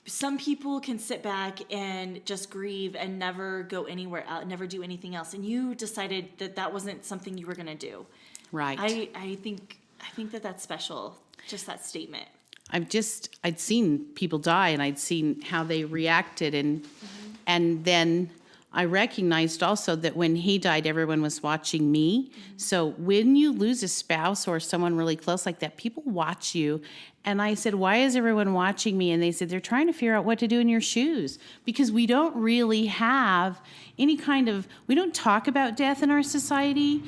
some people can sit back and just grieve and never go anywhere else, never do anything else. And you decided that that wasn't something you were going to do. Right. I think that that's special, just that statement. I'd seen people die, and I'd seen how they reacted, and then I recognized also that when he died, everyone was watching me. So when you lose a spouse or someone really close like that, people watch you. And I said, why is everyone watching me? And they said, they're trying to figure out what to do in your shoes, because we don't really have any we don't talk about death in our society.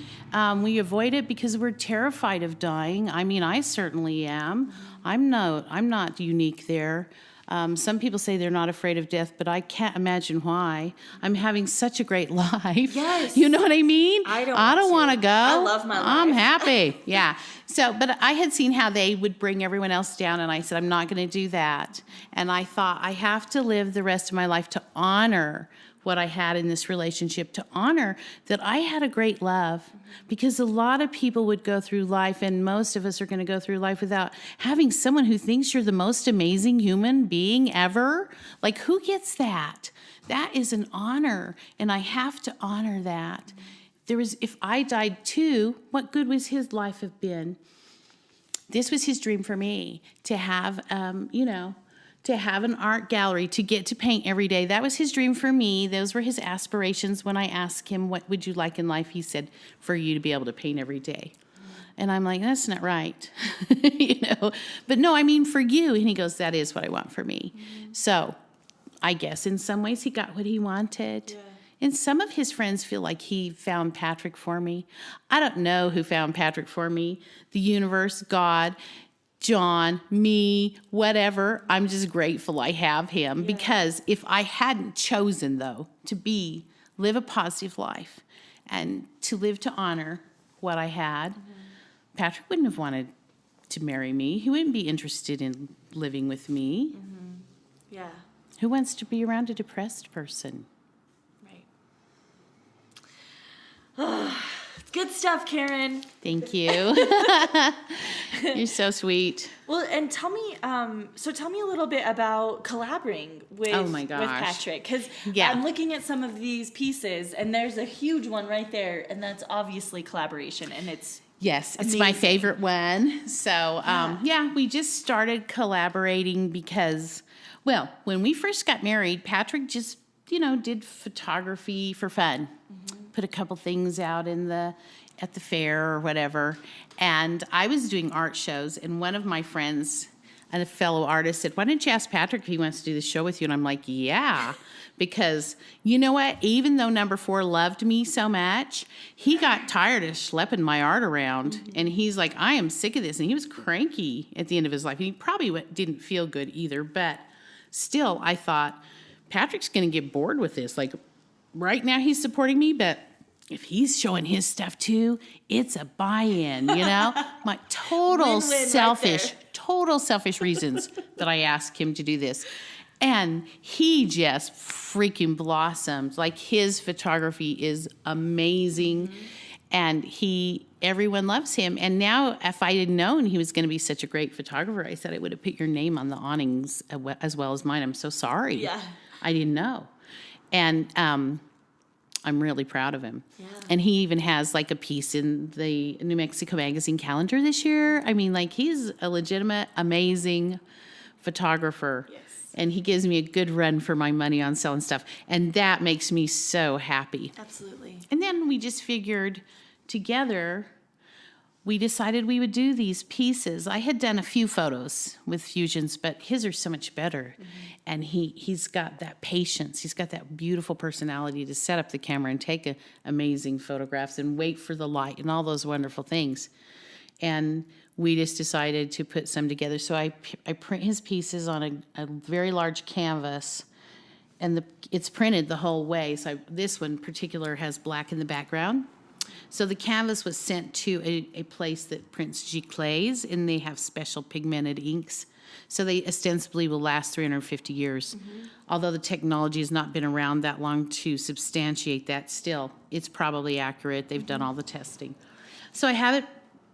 We avoid it because we're terrified of dying. I mean, I certainly am. I'm not unique there. Some people say they're not afraid of death, but I can't imagine why. I'm having such a great life. Yes. You know what I mean? I don't want to go. I love my life. I'm happy. Yeah. So, but I had seen how they would bring everyone else down, and I said, I'm not going to do that. And I thought, I have to live the rest of my life to honor what I had in this relationship, to honor that I had a great love, because a lot of people would go through life, and most of us are going to go through life without having someone who thinks you're the most amazing human being ever. Like, who gets that? That is an honor, and I have to honor that. If I died too, what good would his life have been? This was his dream for me, to have, to have an art gallery, to get to paint every day. That was his dream for me. Those were his aspirations. When I asked him, what would you like in life? He said, for you to be able to paint every day. And I'm like, that's not right. But no, I mean for you. And he goes, that is what I want for me. So I guess in some ways he got what he wanted. Yeah. And some of his friends feel like he found Patrick for me. I don't know who found Patrick for me. The universe, God, John, me, whatever. I'm just grateful I have him, because if I hadn't chosen, though, to live a positive life and to live to honor what I had, Patrick wouldn't have wanted to marry me. He wouldn't be interested in living with me. Yeah. Who wants to be around a depressed person? Right. Good stuff, Karen. Thank you. You're so sweet. Well, and tell me a little bit about collaborating with Patrick, because I'm looking at some of these pieces, and there's a huge one right there, and that's obviously collaboration, and it's it's my favorite one. So we just started collaborating because, well, when we first got married, Patrick just did photography for fun. Put a couple things out at the fair or whatever. And I was doing art shows, and one of my friends, a fellow artist, said, why don't you ask Patrick if he wants to do the show with you? And I'm like, yeah, because you know what? Even though number 4 loved me so much, he got tired of schlepping my art around. And he's like, I am sick of this. And he was cranky at the end of his life. He probably didn't feel good either. But still, I thought, Patrick's going to get bored with this. Like, right now he's supporting me, but if he's showing his stuff too, it's a buy-in, My total selfish reasons that I asked him to do this. And he just freaking blossomed. Like, his photography is amazing. And everyone loves him. And now, if I had known he was going to be such a great photographer, I said I would have put your name on the awnings as well as mine. I'm so sorry. Yeah. I didn't know. And I'm really proud of him. Yeah. And he even has like a piece in the New Mexico Magazine calendar this year. I mean, like, he's a legitimate, amazing photographer. Yes. And he gives me a good run for my money on selling stuff. And that makes me so happy. Absolutely. And then we just figured together, we decided we would do these pieces. I had done a few photos with fusions, but his are so much better. And he's got that patience. He's got that beautiful personality to set up the camera and take amazing photographs and wait for the light and all those wonderful things. And we just decided to put some together. So I print his pieces on a very large canvas, and it's printed the whole way. So this one in particular has black in the background. So the canvas was sent to a place that prints giclées, and they have special pigmented inks. So they ostensibly will last 350 years. Although the technology has not been around that long to substantiate that, still, it's probably accurate. They've done all the testing. So I have it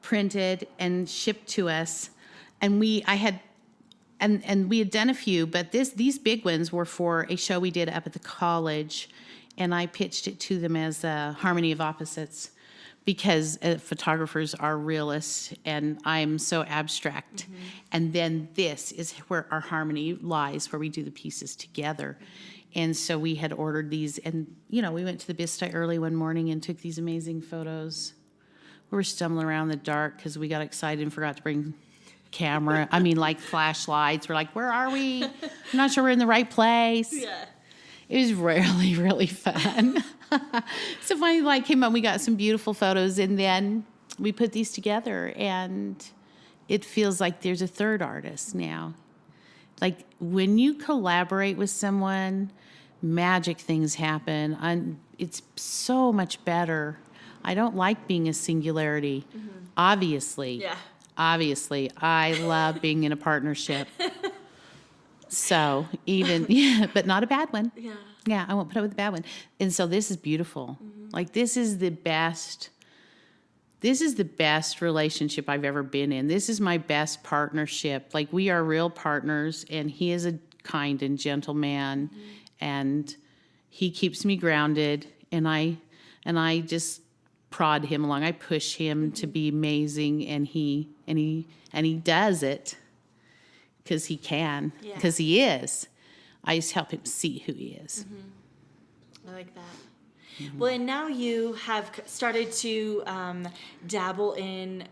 printed and shipped to us, and we had done a few, but these big ones were for a show we did up at the college, and I pitched it to them as a harmony of opposites, because photographers are realists and I'm so abstract. And then this is where our harmony lies, where we do the pieces together. And so we had ordered these, and we went to the Bistye early one morning and took these amazing photos. We were stumbling around in the dark because we got excited and forgot to bring camera. Like flashlights. We're like, where are we? I'm not sure we're in the right place. Yeah. It was really, really fun. So finally, the light came up. We got some beautiful photos, and then we put these together, and it feels like there's a third artist now. Like when you collaborate with someone, magic things happen. It's so much better. I don't like being a singularity. Obviously. Yeah. Obviously, I love being in a partnership. So but not a bad one. Yeah. Yeah, I won't put up with a bad one. And so this is beautiful. Like this is the best relationship I've ever been in. This is my best partnership. Like we are real partners, and he is a kind and gentle man, and he keeps me grounded, and I just prod him along. I push him to be amazing, and he does it because he can, because he is. I just help him see who he is. I like that. Well, and now you have started to dabble in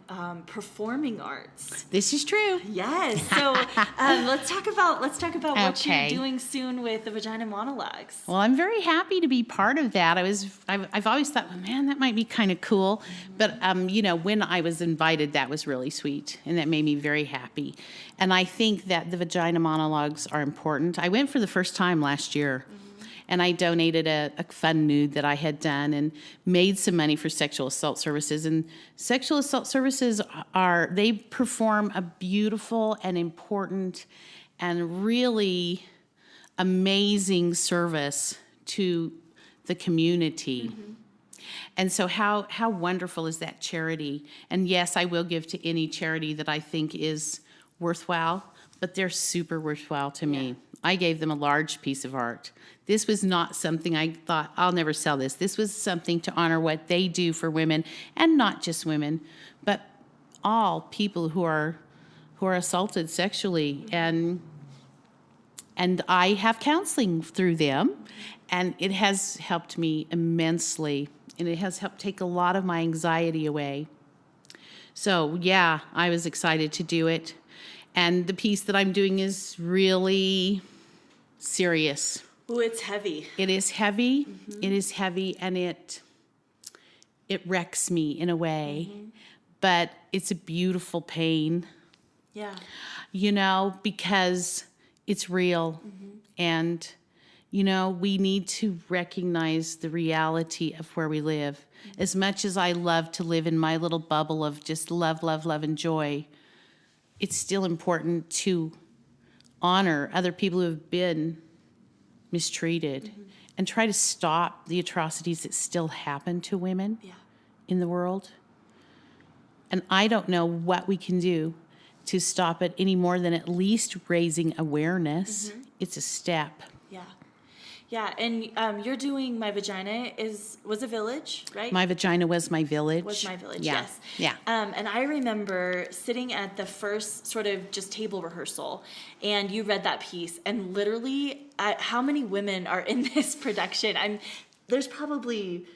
performing arts. This is true. Yes. So let's talk about what you're doing soon with the Vagina Monologues. Well, I'm very happy to be part of that. I've always thought, well, man, that might be kind of cool. But when I was invited, that was really sweet, and that made me very happy. And I think that the Vagina Monologues are important. I went for the first time last year. And I donated a fun nude that I had done and made some money for sexual assault services. And sexual assault services they perform a beautiful and important and really amazing service to the community. And so how wonderful is that charity? And yes, I will give to any charity that I think is worthwhile, but they're super worthwhile to me. I gave them a large piece of art. This was not something I thought, I'll never sell this. This was something to honor what they do for women, and not just women, but all people who are assaulted sexually. And I have counseling through them, and it has helped me immensely, and it has helped take a lot of my anxiety away. So yeah, I was excited to do it. And the piece that I'm doing is really serious. Oh, it's heavy. It is heavy. It is heavy, and it wrecks me in a way. But it's a beautiful pain. Yeah. Because it's real. And, we need to recognize the reality of where we live. As much as I love to live in my little bubble of just love, love, love, and joy, it's still important to honor other people who have been mistreated and try to stop the atrocities that still happen to women in the world. And I don't know what we can do to stop it any more than at least raising awareness. It's a step. Yeah, and you're doing My Vagina was a village, right? My Vagina was my village. Was my village, yeah. yes. Yeah. And I remember sitting at the first sort of just table rehearsal, and you read that piece, and literally, how many women are in this production? There's probably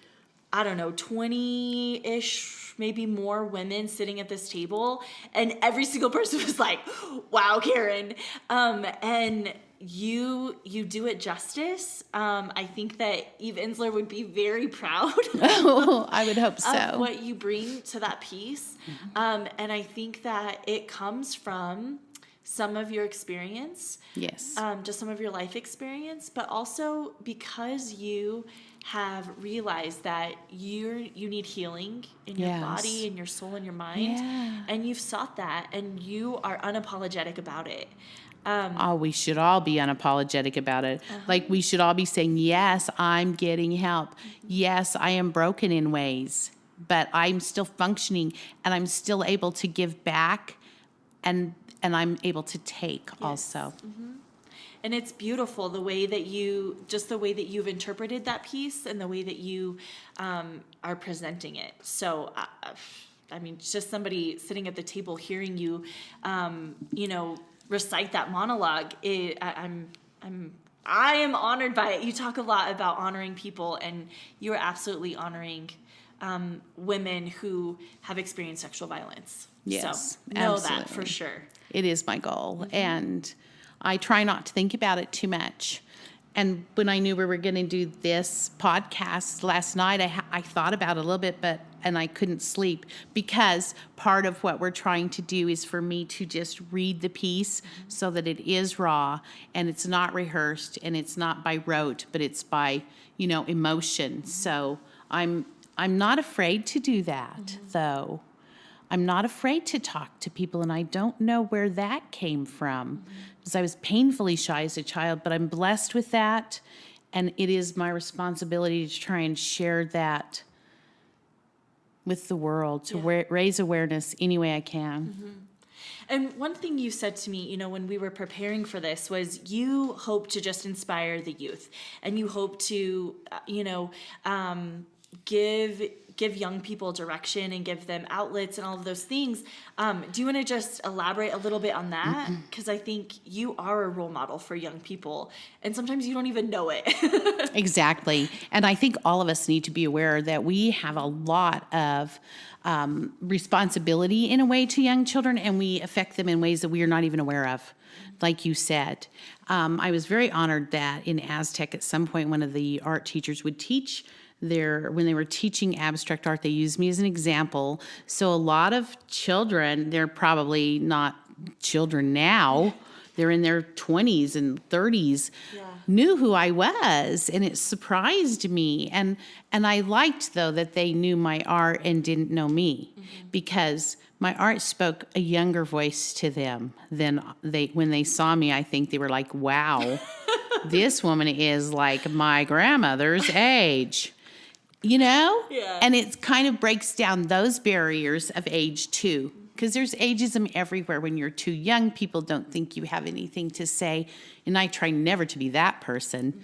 I don't know, 20-ish, maybe more women sitting at this table, and every single person was like, wow, Karen. And you do it justice. I think that Eve Ensler would be very proud Oh, I would hope so. of what you bring to that piece. And I think that it comes from some of your experience, Yes. just some of your life experience, but also because you have realized that you need healing in your Yes. body and your soul and your mind, Yeah. and you've sought that, and you are unapologetic about it. Oh, we should all be unapologetic about it. Like, we should all be saying, yes, I'm getting help. Yes, I am broken in ways, but I'm still functioning, and I'm still able to give back, and I'm able to take also. And it's beautiful the way that you've interpreted that piece and the way that you are presenting it. So, I mean, just somebody sitting at the table hearing you, recite that monologue. I am honored by it. You talk a lot about honoring people, and you are absolutely honoring women who have experienced sexual violence. Yes, so know absolutely. that for sure. It is my goal, and I try not to think about it too much. And when I knew we were going to do this podcast last night, I thought about it a little bit, and I couldn't sleep, because part of what we're trying to do is for me to just read the piece so that it is raw, and it's not rehearsed, and it's not by rote, but it's by, emotion. So I'm not afraid to do that, though. I'm not afraid to talk to people, and I don't know where that came from, because I was painfully shy as a child, but I'm blessed with that, and it is my responsibility to try and share that with the world, to raise awareness any way I can. And one thing you said to me, when we were preparing for this, was you hope to just inspire the youth, and you hope to, give young people direction and give them outlets and all of those things. Do you want to just elaborate a little bit on that? Because I think you are a role model for young people, and sometimes you don't even know it. Exactly. And I think all of us need to be aware that we have a lot of responsibility in a way to young children, and we affect them in ways that we are not even aware of, like you said. I was very honored that in Aztec at some point one of the art teachers would teach when they were teaching abstract art, they used me as an example. So a lot of children, they're probably not children now, they're in their 20s and 30s, knew who I was, and it surprised me. And I liked, though, that they knew my art and didn't know me, because my art spoke a younger voice to them than when they saw me. I think they were like, wow, this woman is like my grandmother's age. Yeah. And it kind of breaks down those barriers of age too, because there's ageism everywhere. When you're too young, people don't think you have anything to say, and I try never to be that person,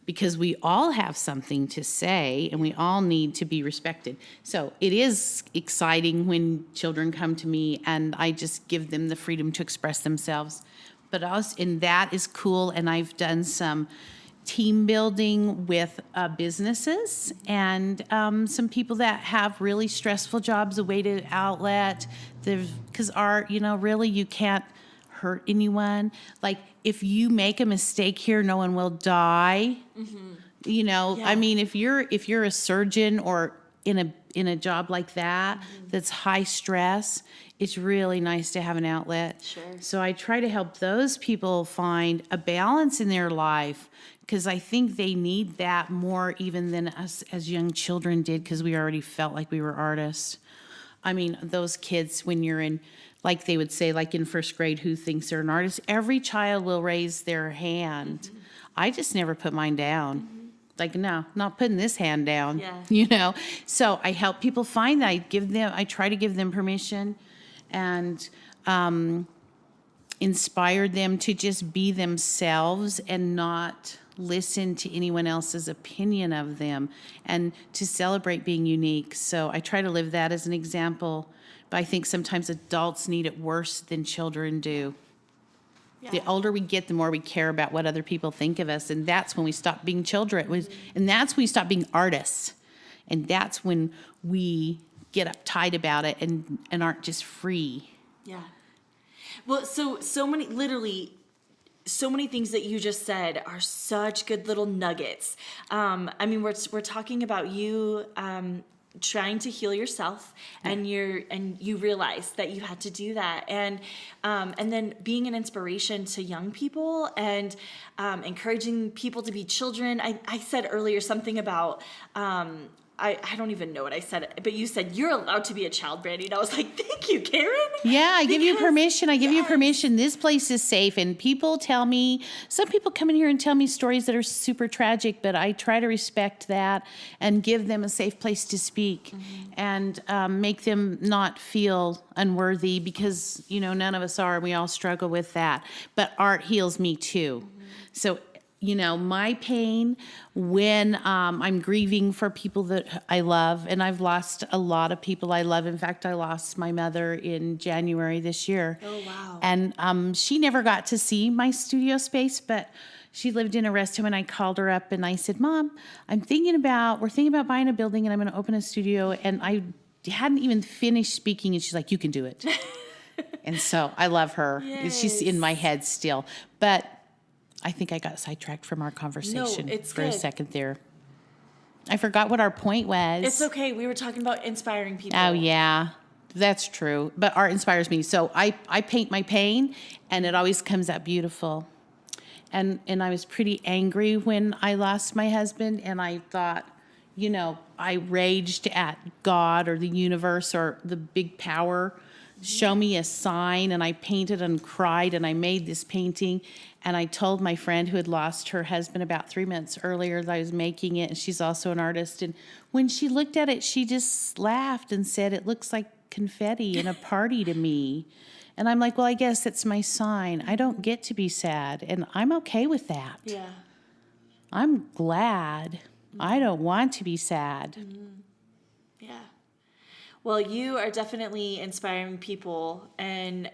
because we all have something to say, and we all need to be respected. So it is exciting when children come to me, and I just give them the freedom to express themselves. And that is cool, and I've done some team building with businesses and some people that have really stressful jobs, a way to outlet. Because art, really you can't hurt anyone. Like, if you make a mistake here, no one will die. I mean, if you're a surgeon or in a job like that, that's high stress, it's really nice to have an outlet. Sure. So I try to help those people find a balance in their life, because I think they need that more even than us as young children did, because we already felt like we were artists. I mean, those kids, when you're in, like they would say, like in first grade, who thinks they're an artist? Every child will raise their hand. I just never put mine down. Like, no, not putting this hand down. Yeah. So I help people find that. I try to give them permission, and inspire them to just be themselves and not listen to anyone else's opinion of them, and to celebrate being unique. So I try to live that as an example, but I think sometimes adults need it worse than children do. The older we get, the more we care about what other people think of us, and that's when we stop being children. And that's when we stop being artists. And that's when we get uptight about it and aren't just free. Yeah. Well, so many, literally, so many things that you just said are such good little nuggets. I mean, we're talking about you trying to heal yourself, and you realize that you had to do that, and then being an inspiration to young people and encouraging people to be children. I said earlier something about. I don't even know what I said, but you said you're allowed to be a child, Brandi, and I was like, thank you, Karen. Yeah, I give you permission. This place is safe, and people tell me, some people come in here and tell me stories that are super tragic, but I try to respect that and give them a safe place to speak and make them not feel unworthy, because, none of us are. We all struggle with that. But art heals me too. So my pain when I'm grieving for people that I love, and I've lost a lot of people I love. In fact, I lost my mother in January this year. Oh, wow. And she never got to see my studio space, but she lived in a rest home, and I called her up and I said, Mom, we're thinking about buying a building, and I'm going to open a studio. And I hadn't even finished speaking, and she's like, you can do it. And so I love her. Yes. She's in my head still. But I think I got sidetracked from our conversation it's for good. a second there. I forgot what our point was. It's okay. We were talking about inspiring people. Oh, yeah. That's true. But art inspires me. So I paint my pain, and it always comes out beautiful. And I was pretty angry when I lost my husband, and I thought, I raged at God or the universe or the big power. Show me a sign. And I painted and cried, and I made this painting. And I told my friend who had lost her husband about 3 months earlier that I was making it, and she's also an artist. And when she looked at it, she just laughed and said, it looks like confetti in a party to me. And I'm like, well, I guess it's my sign. I don't get to be sad, and I'm okay with that. Yeah. I'm glad. I don't want to be sad. Yeah. Well, you are definitely inspiring people, and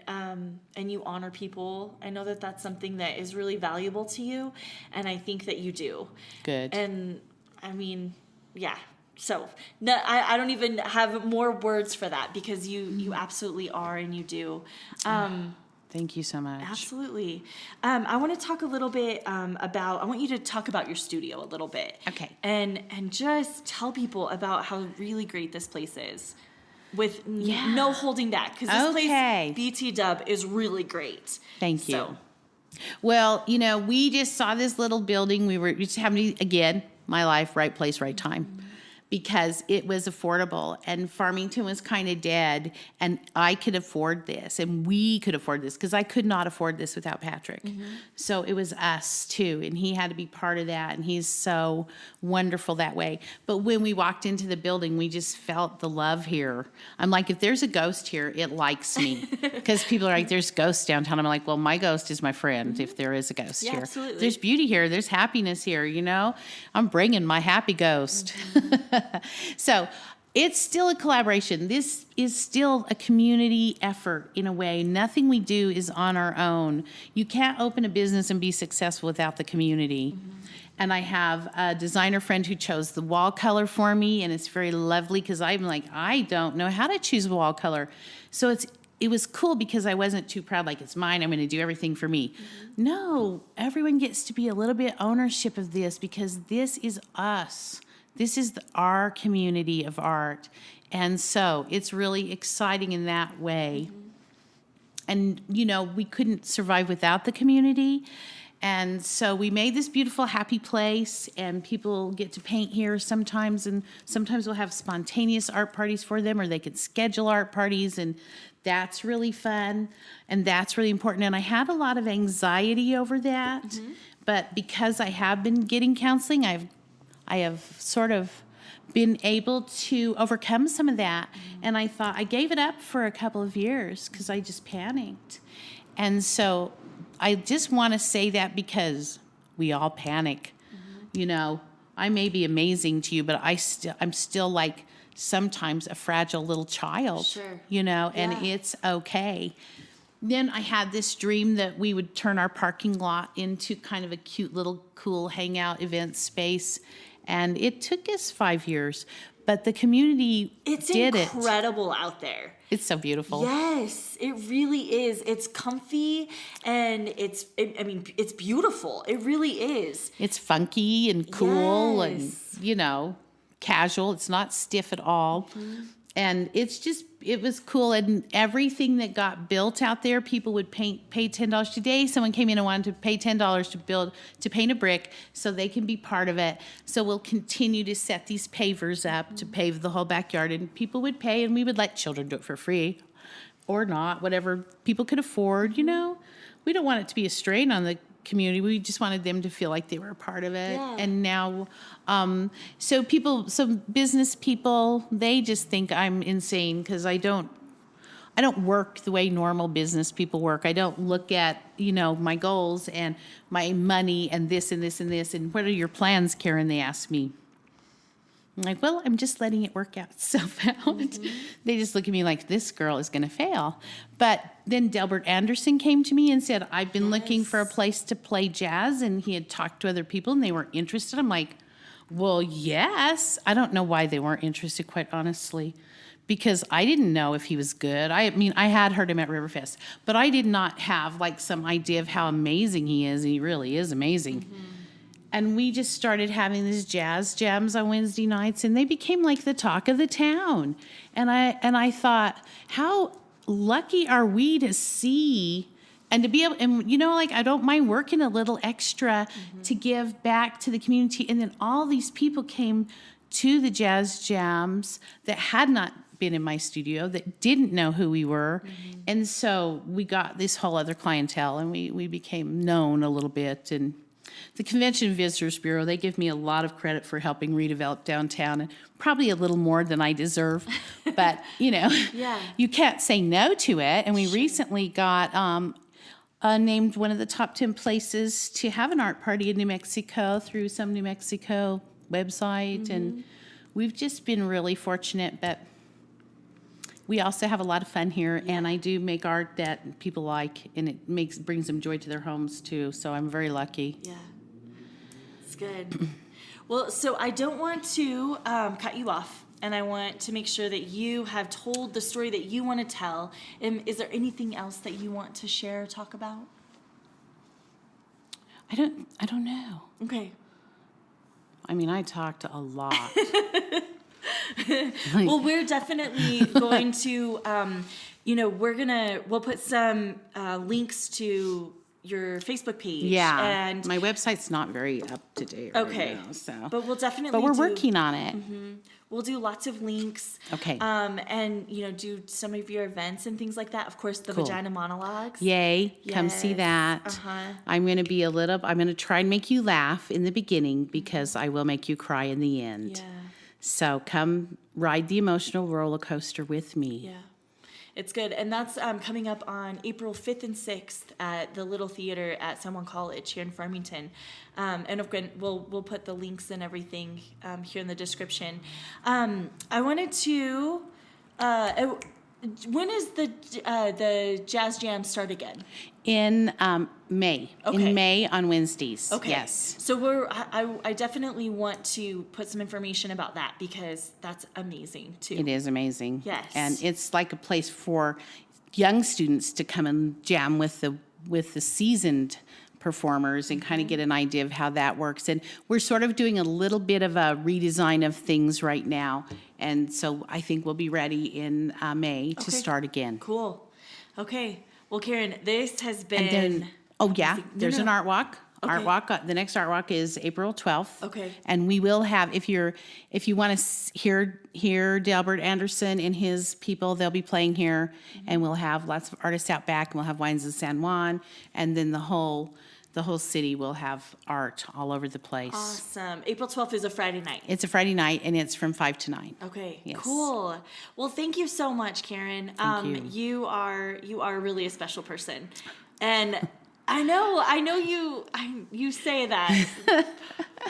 you honor people. I know that that's something that is really valuable to you, and I think that you do. Good. And I mean, yeah. So no, I don't even have more words for that, because you absolutely are, and you do. Thank you so much. Absolutely. I want to talk a little bit I want you to talk about your studio a little bit. Okay. And just tell people about how really great this place is, with no holding back. Because this place, BT Dub, is really great. Thank you. So. Well, we just saw this little building. We just having, again, my life, right place, right time. Because it was affordable, and Farmington was kind of dead, and I could afford this, and we could afford this, because I could not afford this without Patrick. So it was us too, and he had to be part of that, and he's so wonderful that way. But when we walked into the building, we just felt the love here. I'm like, if there's a ghost here, it likes me, because people are like, there's ghosts downtown. I'm like, well, my ghost is my friend if there is a ghost here. Absolutely. There's beauty here. There's happiness here, I'm bringing my happy ghost. So it's still a collaboration. This is still a community effort in a way. Nothing we do is on our own. You can't open a business and be successful without the community. And I have a designer friend who chose the wall color for me, and it's very lovely, because I'm like, I don't know how to choose a wall color. So it was cool, because I wasn't too proud, like, it's mine, I'm going to do everything for me. No, everyone gets to be a little bit ownership of this, because this is us. This is our community of art. And so it's really exciting in that way. And, we couldn't survive without the community. And so we made this beautiful, happy place, and people get to paint here sometimes. And sometimes we'll have spontaneous art parties for them, or they can schedule art parties. And that's really fun. And that's really important. And I had a lot of anxiety over that. But because I have been getting counseling, I have sort of been able to overcome some of that. And I thought, I gave it up for a couple of years because I just panicked. And so I just want to say that, because we all panic. I may be amazing to you, but I'm still like sometimes a fragile little child. Sure. And it's okay. Then I had this dream that we would turn our parking lot into kind of a cute little cool hangout event space. And it took us 5 years, but the community It's did incredible out there. It's so beautiful. Yes, it really is. It's comfy and it's beautiful. It really is. It's funky and cool Yes. and, casual. It's not stiff at all. Mm-hmm. And it was cool. And everything that got built out there, people would pay $10 today. Someone came in and wanted to pay $10 to paint a brick so they can be part of it. So we'll continue to set these pavers up to pave the whole backyard. And people would pay, and we would let children do it for free or not, whatever people could afford, We don't want it to be a strain on the community. We just wanted them to feel like they were a part of it. Yeah. And now, so business people, they just think I'm insane because I don't work the way normal business people work. I don't look at, my goals and my money and this and this and this. And what are your plans, Karen? They ask me. I'm like, well, I'm just letting it work out itself out. Mm-hmm. They just look at me like, this girl is going to fail. But then Delbert Anderson came to me and said, I've been looking for a place to play jazz. And he had talked to other people and they were interested. I'm like, well, yes. I don't know why they weren't interested, quite honestly, because I didn't know if he was good. I had heard him at Riverfest, but I did not have some idea of how amazing he is. He really is amazing. Mm-hmm. And we just started having these jazz jams on Wednesday nights, and they became like the talk of the town. And I thought, how lucky are we to see and to be able, and I don't mind working a little extra to give back to the community. And then all these people came to the jazz jams that had not been in my studio, that didn't know who we were. Mm-hmm. And so we got this whole other clientele, and we became known a little bit. And the Convention and Visitors Bureau, they give me a lot of credit for helping redevelop downtown, and probably a little more than I deserve. But, you can't say no to it. And we recently got named one of the top 10 places to have an art party in New Mexico through some New Mexico website. Mm-hmm. And we've just been really fortunate. But we also have a lot of fun here, and I do make art that people like, and it brings them joy to their homes too. So I'm very lucky. Yeah, it's good. Well, so I don't want to cut you off, and I want to make sure that you have told the story that you want to tell. Is there anything else that you want to share or talk about? I don't know. Okay. I talked a lot. Well, we're definitely going to, we'll put some links to your Facebook page. Yeah, and my website's not very up to date. Okay, right now, so. But we'll definitely. But we're working on it. Mm-hmm. We'll do lots of links. Okay. And do some of your events and things like that. Of course, the Vagina Monologues. Yay! Yes. Come see that. Uh-huh. I'm going to try and make you laugh in the beginning because I will make you cry in the end. Yeah. So come ride the emotional roller coaster with me. Yeah. It's good. And that's coming up on April 5th and 6th at the Little Theater at San Juan College here in Farmington. And again, we'll put the links and everything here in the description. I wanted to... when is the Jazz Jam start again? In May. Okay. In May on Wednesdays. Okay. Yes. So I definitely want to put some information about that because that's amazing too. It is amazing. Yes. And it's like a place for young students to come and jam with the seasoned performers and kind of get an idea of how that works. And we're sort of doing a little bit of a redesign of things right now. And so I think we'll be ready in May to start again. Cool. Okay. Well, Karen, this has been... And then, there's an art walk. Okay. Art walk. The next art walk is April 12th. Okay. And we will have, if you want to hear Delbert Anderson and his people, they'll be playing here, and we'll have lots of artists out back, and we'll have Wines of San Juan, and then the whole city will have art all over the place. Awesome. April 12th is a Friday night. It's a Friday night, and it's from 5 to 9. Okay, yes. Cool. Well, thank you so much, Karen. Thank you are really a special person. And I know you say that,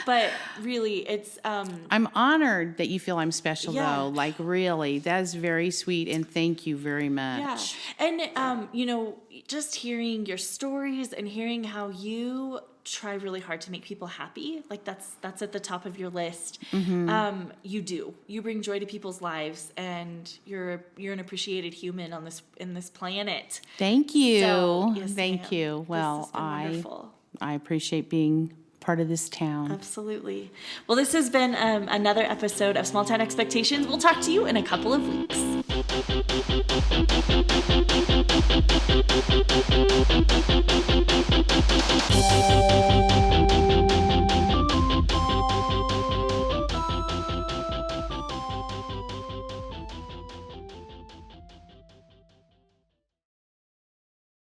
but really it's I'm honored that you feel I'm special Yeah. though. Like really, that is very sweet, and thank you very much. yeah. And just hearing your stories and hearing how you try really hard to make people happy. Like that's at the top of your list. You bring joy to people's lives, and you're an appreciated human on this planet. Thank you. So, yes, Thank ma'am. you. This Well, has been wonderful. I appreciate being part of this town. Absolutely. Well, this has been another episode of Small Town Expectations. We'll talk to you in a couple of weeks.